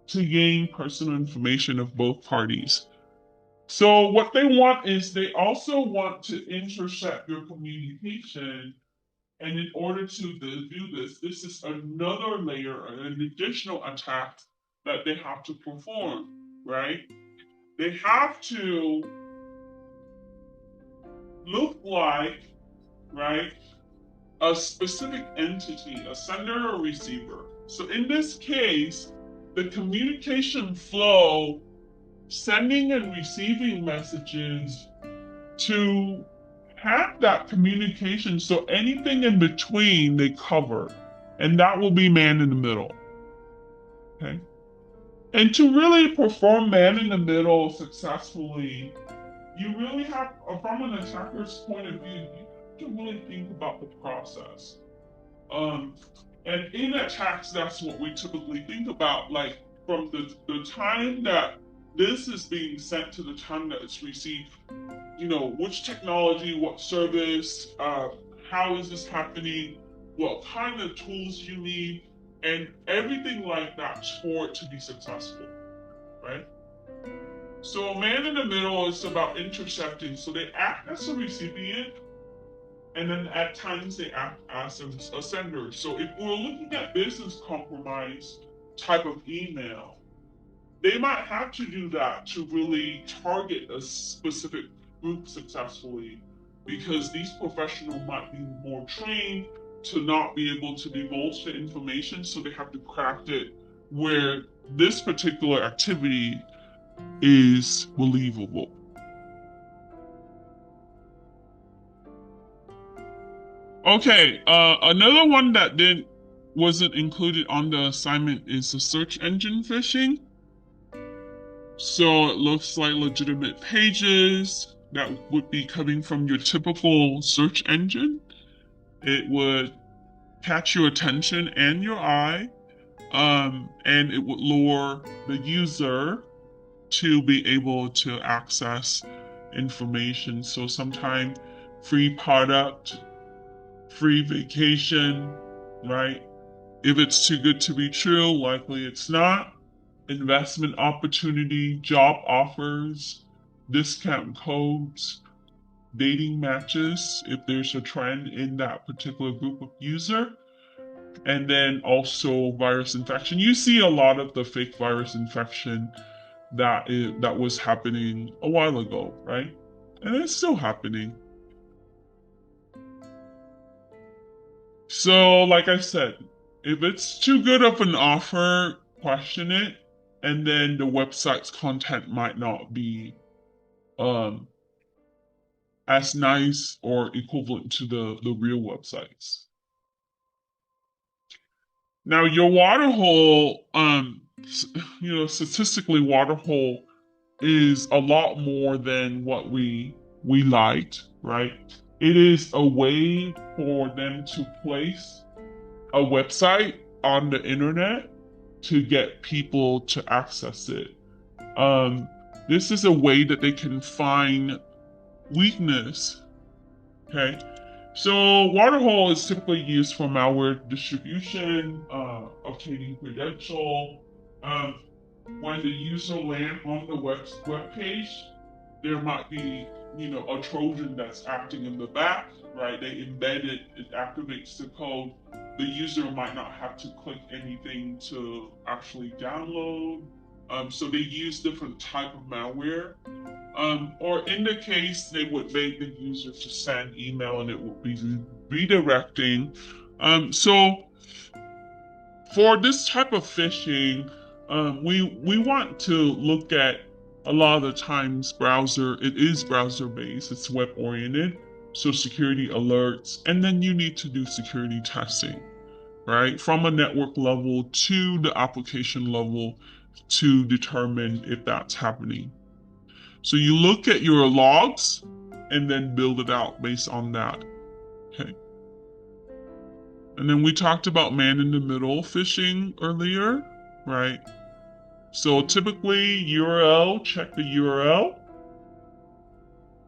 A: to gain personal information of both parties? So what they want is they also want to intercept your communication. And in order to do this, this is another layer, an additional attack that they have to perform, right? They have to look like, right, a specific entity, a sender or receiver. So in this case, the communication flow, sending and receiving messages to have that communication. So anything in between they cover, and that will be man in the middle. Okay. And to really perform man in the middle successfully, you really have, from an attacker's point of view, you have to really think about the process. Um, and in attacks, that's what we typically think about, like from the time that this is being sent to the time that it's received, which technology, what service, how is this happening, what kind of tools you need, and everything like that for it to be successful, right? So man in the middle is about intercepting. So they act as a recipient, and then at times they act as a sender. So if we're looking at business compromise type of email, they might have to do that to really target a specific group successfully, because these professionals might be more trained to not be able to divulge the information. So they have to craft it where this particular activity is believable. Okay, another one that wasn't included on the assignment is the search engine phishing. So it looks like legitimate pages that would be coming from your typical search engine. It would catch your attention and your eye, and it would lure the user to be able to access information. So sometimes free product, free vacation, right? If it's too good to be true, likely it's not. Investment opportunity, job offers, discount codes, dating matches, if there's a trend in that particular group of user, and then also virus infection. You see a lot of the fake virus infection that was happening a while ago, right? And it's still happening. So, like I said, if it's too good of an offer, question it, and then the website's content might not be um, as nice or equivalent to the real websites. Now, your water hole, statistically, water hole is a lot more than what we liked, right? It is a way for them to place a website on the internet to get people to access it. This is a way that they can find weakness. Okay, so Waterhole is typically used for malware distribution, obtaining credential. When the user land on the web page, there might be, a Trojan that's acting in the back, right? They embed it, it activates the code. The user might not have to click anything to actually download. So they use different type of malware. Or in the case, they would beg the user to send email and it would be redirecting. So for this type of phishing, we want to look at, a lot of the times, it is browser based, it's web oriented. so security alerts, and then you need to do security testing, right? From a network level to the application level to determine if that's happening. So you look at your logs and then build it out based on that. Okay. And then we talked about man in the middle phishing earlier, right? So typically URL, check the URL,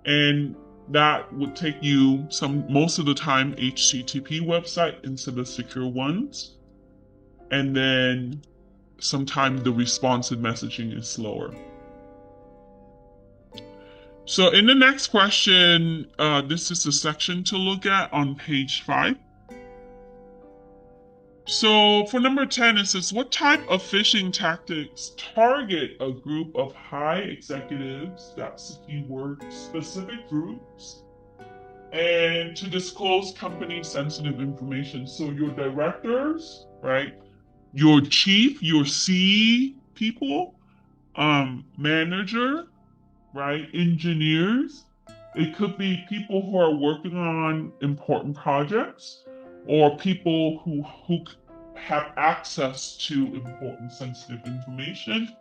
A: and that would take you most of the time HTTP website instead of secure ones. And then sometimes the responsive messaging is slower. So in the next question, this is the section to look at on page 5. So for number 10, it says, what type of phishing tactics target a group of high executives, that's the keyword, specific groups, and to disclose company sensitive information? So your directors, right? Your chief, your C people, manager, right? Engineers. It could be people who are working on important projects or people who have access to important sensitive information.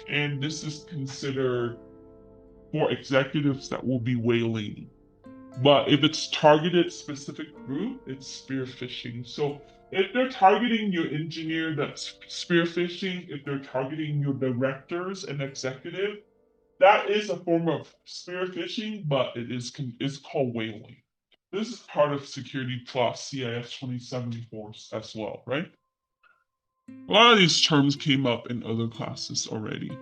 A: And this is considered for executives that will be whaling. But if it's targeted specific group, it's spear phishing. So if they're targeting your engineer, that's spear phishing. If they're targeting your directors and executive, that is a form of spear phishing, but it's called whaling. This is part of Security Plus CIS 27B as well, right? A lot of these terms came up in other classes already.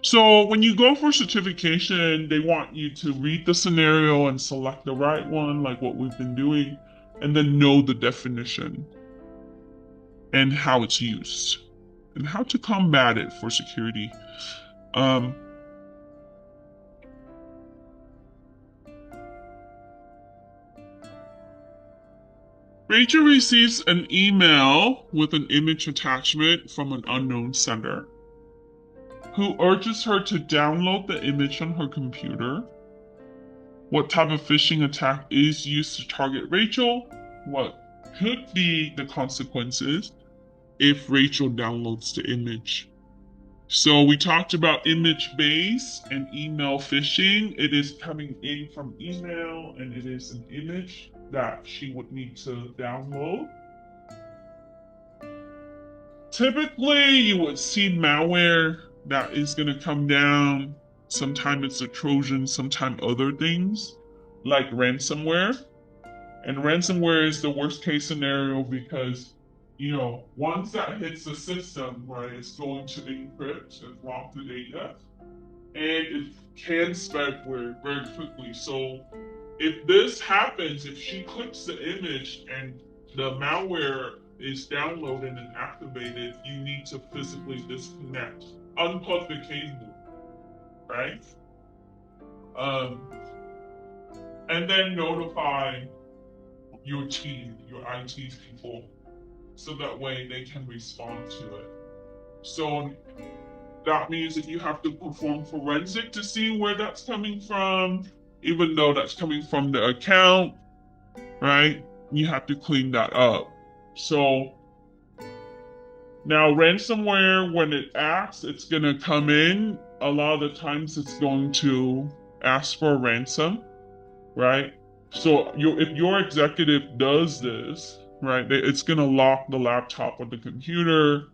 A: So when you go for certification, they want you to read the scenario and select the right one, like what we've been doing, and then know the definition and how it's used and how to combat it for security. Rachel receives an email with an image attachment from an unknown sender who urges her to download the image on her computer. What type of phishing attack is used to target Rachel? What could be the consequences if Rachel downloads the image? So we talked about image based and email phishing. It is coming in from email and it is an image that she would need to download. Typically, you would see malware that is going to come down. Sometimes it's a Trojan, sometimes other things like ransomware. And ransomware is the worst case scenario because, once that hits the system, right, it's going to encrypt and lock the data. And it can spread very, very quickly. So if this happens, if she clicks the image and the malware is downloaded and activated, you need to physically disconnect, unplug the cable, right? Um, and then notify your team, your IT people, so that way they can respond to it. So that means if you have to perform forensic to see where that's coming from, even though that's coming from the account, right? You have to clean that up. So now ransomware, when it asks, it's going to come in. A lot of the times it's going to ask for a ransom, right? So if your executive does this, right, it's going to lock the laptop or the computer,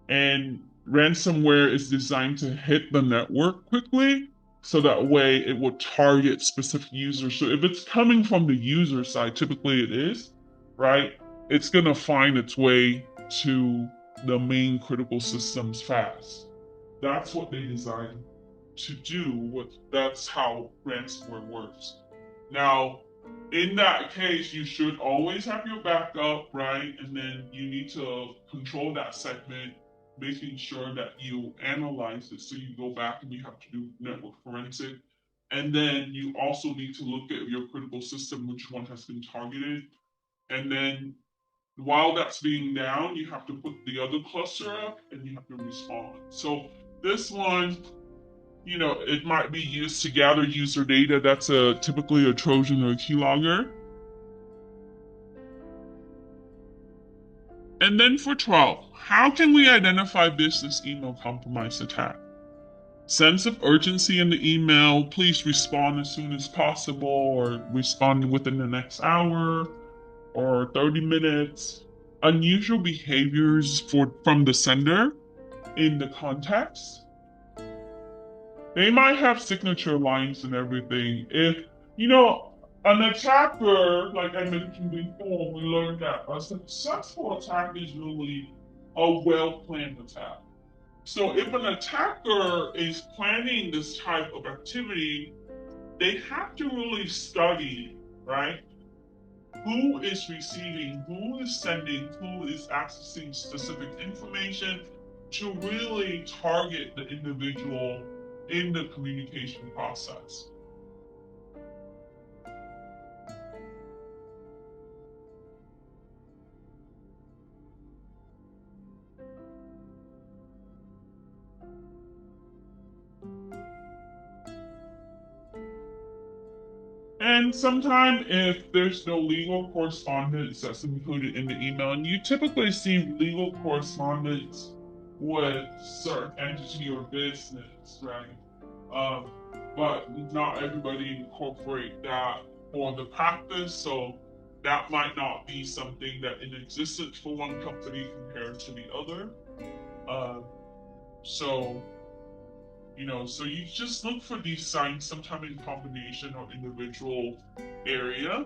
A: and ransomware is designed to hit the network quickly so that way it will target specific users. So if it's coming from the user side, typically it is, right? It's going to find its way to the main critical systems fast. That's what they designed to do. That's how ransomware works. Now, in that case, you should always have your backup, right? And then you need to control that segment, making sure that you analyze it. So you go back and you have to do network forensic. And then you also need to look at your critical system, which one has been targeted. And then while that's being down, you have to put the other cluster up and you have to respond. So this one, it might be used to gather user data. That's typically a Trojan or a keylogger. And then for 12, how can we identify business email compromise attack? Sense of urgency in the email, please respond as soon as possible, or respond within the next hour or 30 minutes. Unusual behaviors from the sender in the context. They might have signature lines and everything. If, an attacker, like I mentioned before, we learned that a successful attack is really a well planned attack. So if an attacker is planning this type of activity, they have to really study, right? Who is receiving, who is sending, who is accessing specific information to really target the individual in the communication process. And sometimes if there's no legal correspondence that's included in the email, and you typically see legal correspondence with certain entity or business, right? Um, but not everybody incorporate that for the practice, so that might not be something that in existence for one company compared to the other. Uh, so so you just look for these signs sometime in combination or individual area.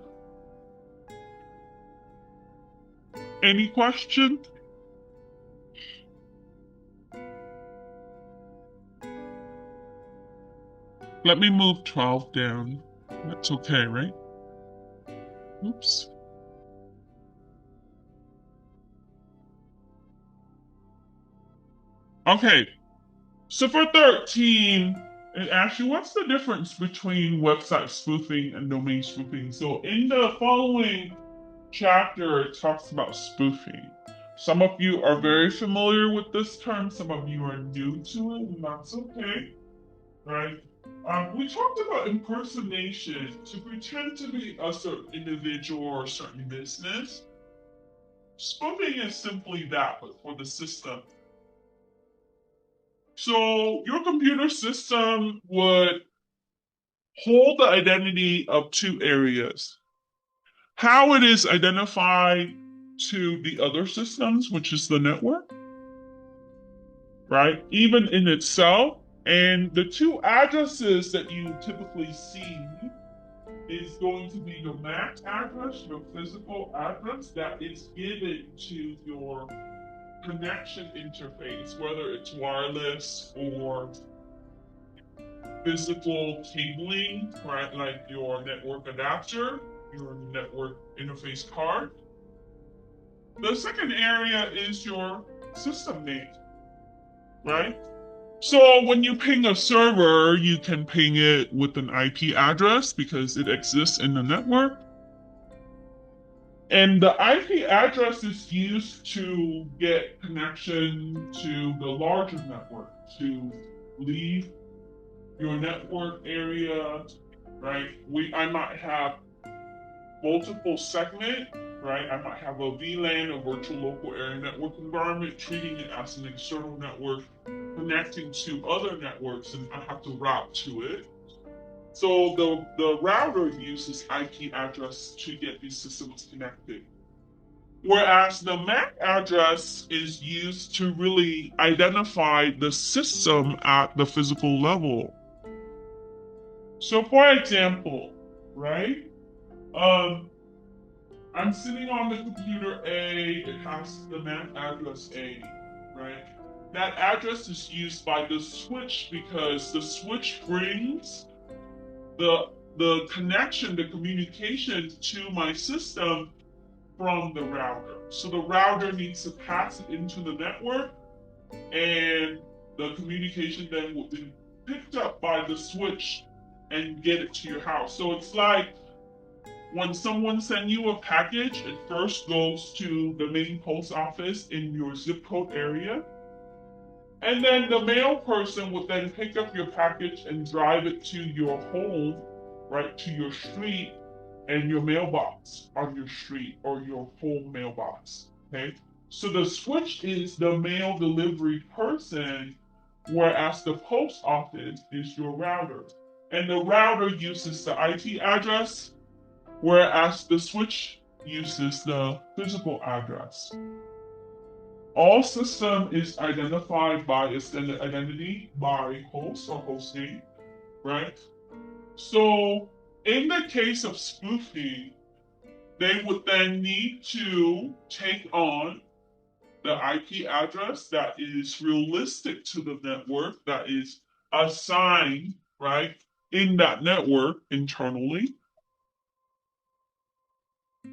A: Any question? Let me move 12 down. That's okay, right? Oops. Okay. So for 13, it asks you what's the difference between website spoofing and domain spoofing. So in the following chapter, it talks about spoofing. Some of you are very familiar with this term, some of you are new to it, and that's okay, right? We talked about impersonation to pretend to be a certain individual or a certain business. Spoofing is simply that, but for the system. So your computer system would hold the identity of two areas. How it is identified to the other systems, which is the network, right? Even in itself. And the two addresses that you typically see is going to be the MAC address, your physical address that is given to your connection interface, whether it's wireless or physical cabling, right? Like your network adapter, your network interface card. The second area is your system name, right? So when you ping a server, you can ping it with an IP address because it exists in the network. And the IP address is used to get connection to the larger network, to leave your network area, right? I might have multiple segment, right? I might have a VLAN, a virtual local area network environment, treating it as an external network, connecting to other networks, and I have to route to it. So the router uses IP address to get these systems connected. Whereas the MAC address is used to really identify the system at the physical level. So for example, right? I'm sitting on the computer A, it has the MAC address A, right? That address is used by the switch because the switch brings the connection, the communication to my system from the router. So the router needs to pass it into the network, and the communication then will be picked up by the switch and get it to your house. So it's like when someone sends you a package, it first goes to the main post office in your zip code area. And then the mail person would then pick up your package and drive it to your home, right, to your street and your mailbox on your street or your home mailbox. Okay. So the switch is the mail delivery person, whereas the post office is your router. And the router uses the IP address, whereas the switch uses the physical address. All system is identified by extended identity by host or host name, right? So in the case of spoofing, they would then need to take on the IP address that is realistic to the network, that is assigned, right, in that network internally.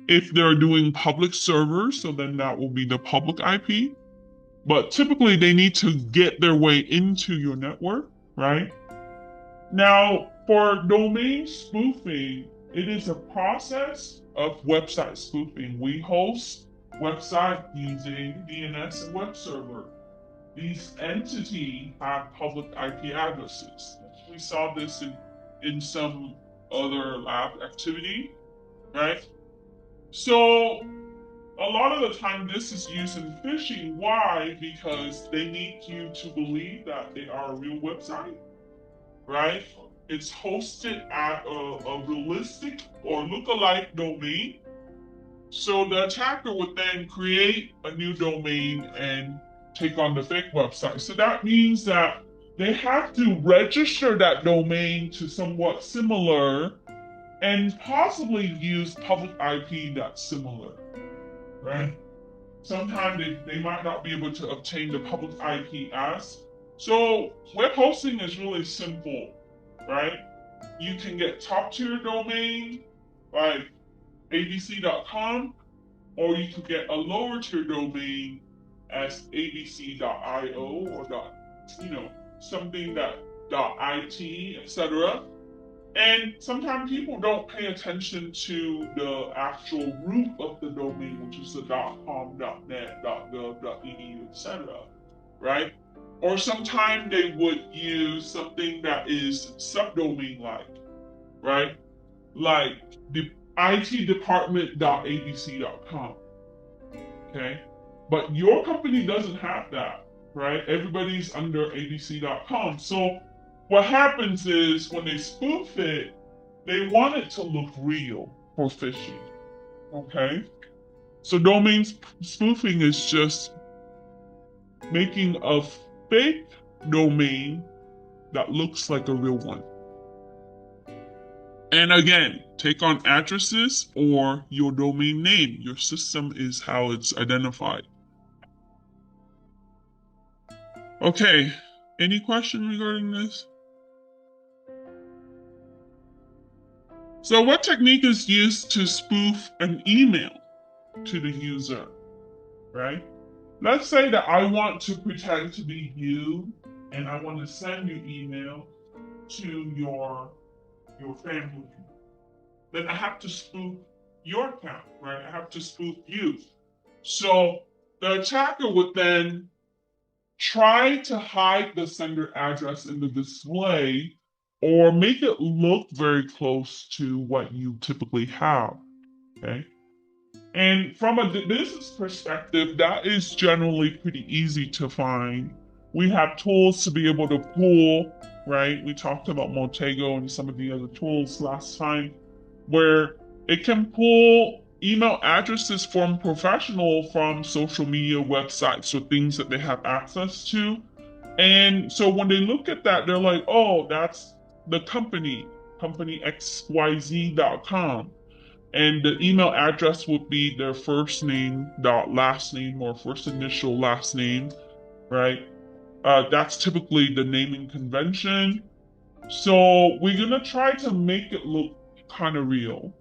A: If they're doing public servers, so then that will be the public IP. But typically they need to get their way into your network, right? Now, for domain spoofing, it is a process of website spoofing. We host website using DNS and web server. These entities have public IP addresses. We saw this in some other lab activity, right? So a lot of the time this is used in phishing. Why? Because they need you to believe that they are a real website, right? It's hosted at a realistic or look-alike domain. So the attacker would then create a new domain and take on the fake website. So that means that they have to register that domain to somewhat similar and possibly use public IP that's similar, right? Sometimes they might not be able to obtain the public IP as. So web hosting is really simple, right? You can get top tier domain like abc.com, or you can get a lower tier domain as abc.io or something that .it, etc. And sometimes people don't pay attention to the actual root of the domain, which is the .com, .net, .gov, .edu, etc. Right? Or sometimes they would use something that is subdomain like, right? Like the itdepartment.abc.com. Okay. But your company doesn't have that, right? Everybody's under abc.com. So what happens is when they spoof it, they want it to look real for phishing. Okay. So domain spoofing is just making a fake domain that looks like a real one. And again, take on addresses or your domain name. Your system is how it's identified. Okay, any question regarding this? So what technique is used to spoof an email to the user, right? Let's say that I want to pretend to be you and I want to send you email to your family. Then I have to spoof your account, right? I have to spoof you. So the attacker would then try to hide the sender address in the display or make it look very close to what you typically have. Okay. And from a business perspective, that is generally pretty easy to find. We have tools to be able to pull, right? We talked about Montego and some of the other tools last time, where it can pull email addresses from professional from social media websites or things that they have access to. And so when they look at that, they're like, oh, that's the company XYZ.com. And the email address would be their first name dot last name or first initial last name, right? That's typically the naming convention. So we're gonna try to make it look kind of real.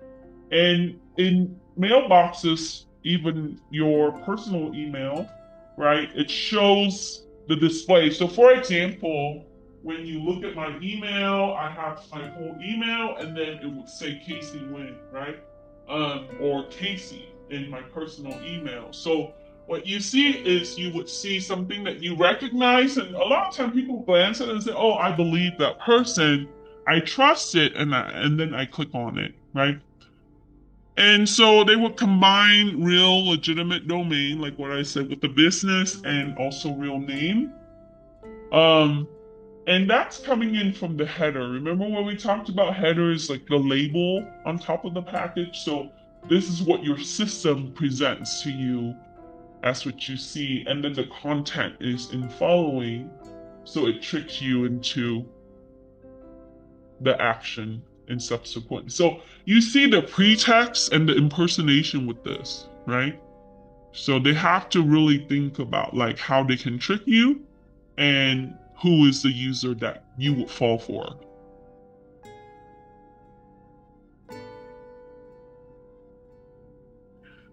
A: And in mailboxes, even your personal email, right? It shows the display. So for example, when you look at my email, I have my whole email and then it would say Casey Wynn, right? Or Casey in my personal email. So What you see is you would see something that you recognize, and a lot of time people glance at it and say, "Oh, I believe that person. I trust it," and then I click on it, right? And so they would combine real legitimate domain, like what I said, with the business and also real name. Um, and that's coming in from the header. Remember when we talked about headers, like the label on top of the package? So this is what your system presents to you. That's what you see. And then the content is in following. So it tricks you into the action in subsequent. So you see the pretext and the impersonation with this, right? So they have to really think about like how they can trick you and who is the user that you would fall for.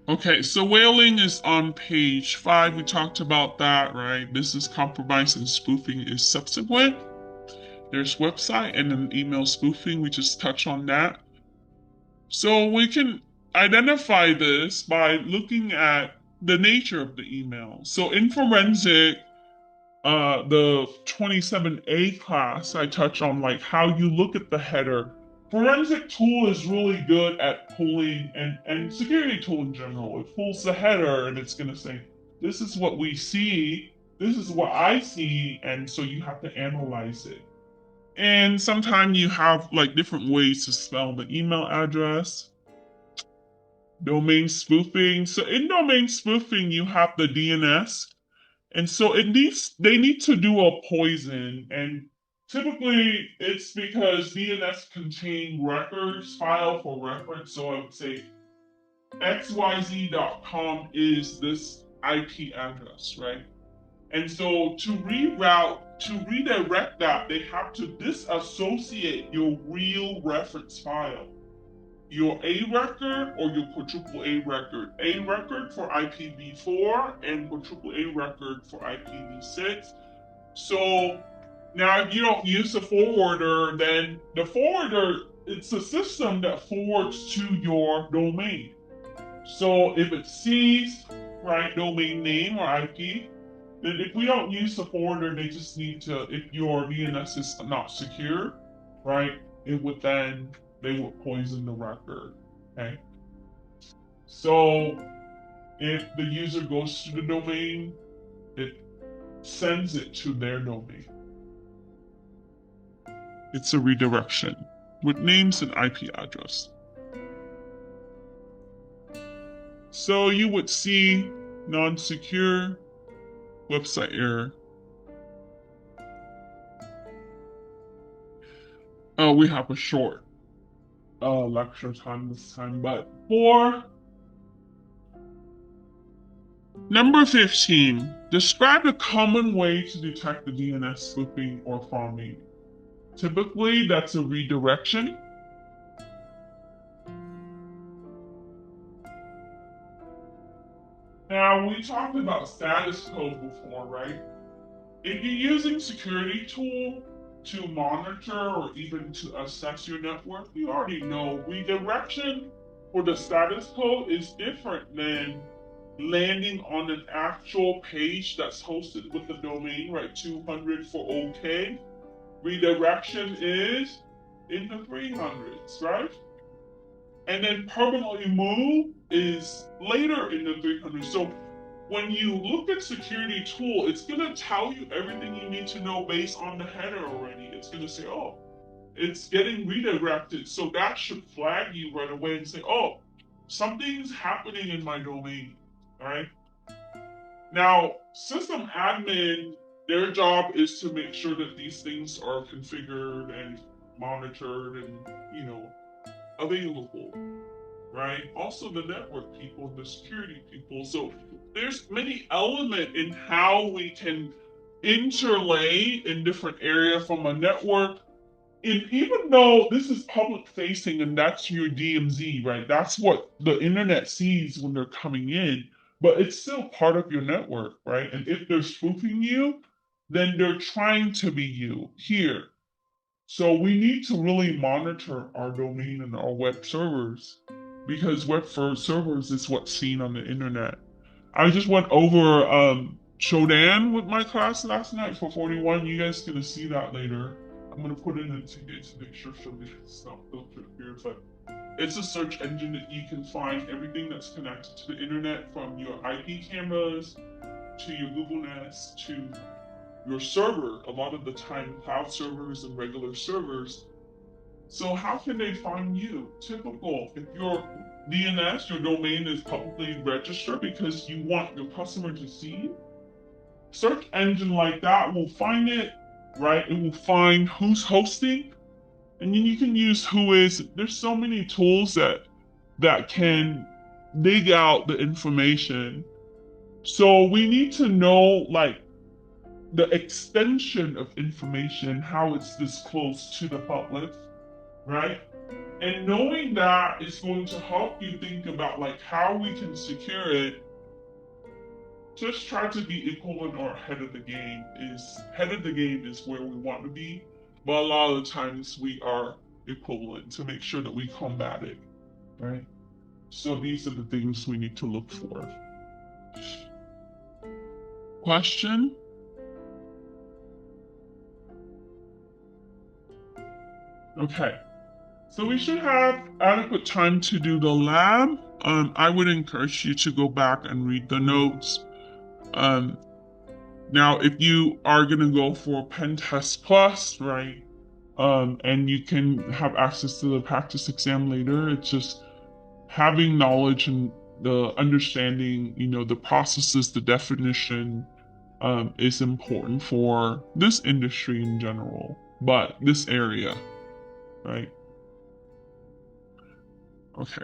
A: Okay, so whaling is on page 5. We talked about that, right? Business compromise and spoofing is subsequent. There's website and then email spoofing. We just touched on that. So we can identify this by looking at the nature of the email. So in forensic, the 27A class, I touch on like how you look at the header. Forensic tool is really good at pulling, and security tool in general. It pulls the header and it's going to say, this is what we see, this is what I see, and so you have to analyze it. And sometimes you have like different ways to spell the email address. Domain spoofing. So in domain spoofing, you have the DNS. And so they need to do a poison. And typically it's because DNS contain records file for reference. So I would say xyz.com is this IP address, right? And so to redirect that, they have to disassociate your real reference file, your A record or your quadruple A record. A record for IPv4 and quadruple A record for IPv6. So now if you don't use the forwarder, then the forwarder, it's a system that forwards to your domain. So if it sees, right, domain name or IP, then if we don't use the forwarder, they just need to, if your DNS is not secure, right, it would then, they would poison the record. Okay. So if the user goes to the domain, it sends it to their domain. It's a redirection with names and IP address. So you would see non-secure website error. We have a short lecture time this time, but for number 15, describe the common way to detect the DNS spoofing or farming. Typically, that's a redirection. Now, we talked about status code before, right? If you're using security tool to monitor or even to assess your network, you already know redirection for the status code is different than landing on an actual page that's hosted with the domain, right? 200 for OK. Redirection is in the 300s, right? And then permanently move is later in the 300s. So when you look at security tool, it's going to tell you everything you need to know based on the header already. It's going to say, oh, it's getting redirected. So that should flag you right away and say, oh, something's happening in my domain. All right. Now, system admin, their job is to make sure that these things are configured and monitored and, available, right? Also the network people, the security people. So there's many elements in how we can interlay in different area from a network. And even though this is public facing and that's your DMZ, right? That's what the internet sees when they're coming in, but it's still part of your network, right? And if they're spoofing you, then they're trying to be you here. So we need to really monitor our domain and our web servers because servers is what's seen on the internet. I just went over Shodan with my class last night for 41. You guys gonna see that later. I'm gonna put in a ticket to make sure Shodan's not filtered here, but it's a search engine that you can find everything that's connected to the internet, from your IP cameras to your Google Nest to your server. A lot of the time, cloud servers and regular servers. So how can they find you? Typical. If your DNS, your domain is publicly registered because you want your customer to see you, search engine like that will find it, right? It will find who's hosting, and then you can use who is. There's so many tools that can dig out the information. So we need to know like the extension of information, how it's disclosed to the public, right? And knowing that is going to help you think about like how we can secure it. Just try to be equivalent or ahead of the game. Is head of the game is where we want to be, but a lot of the times we are equivalent to make sure that we combat it, right? So these are the things we need to look for. Question? Okay. So we should have adequate time to do the lab. I would encourage you to go back and read the notes. Now, if you are going to go for Pen Test Plus, right, and you can have access to the practice exam later, it's just having knowledge and the understanding, the processes, the definition, is important for this industry in general, but this area, right? Okay.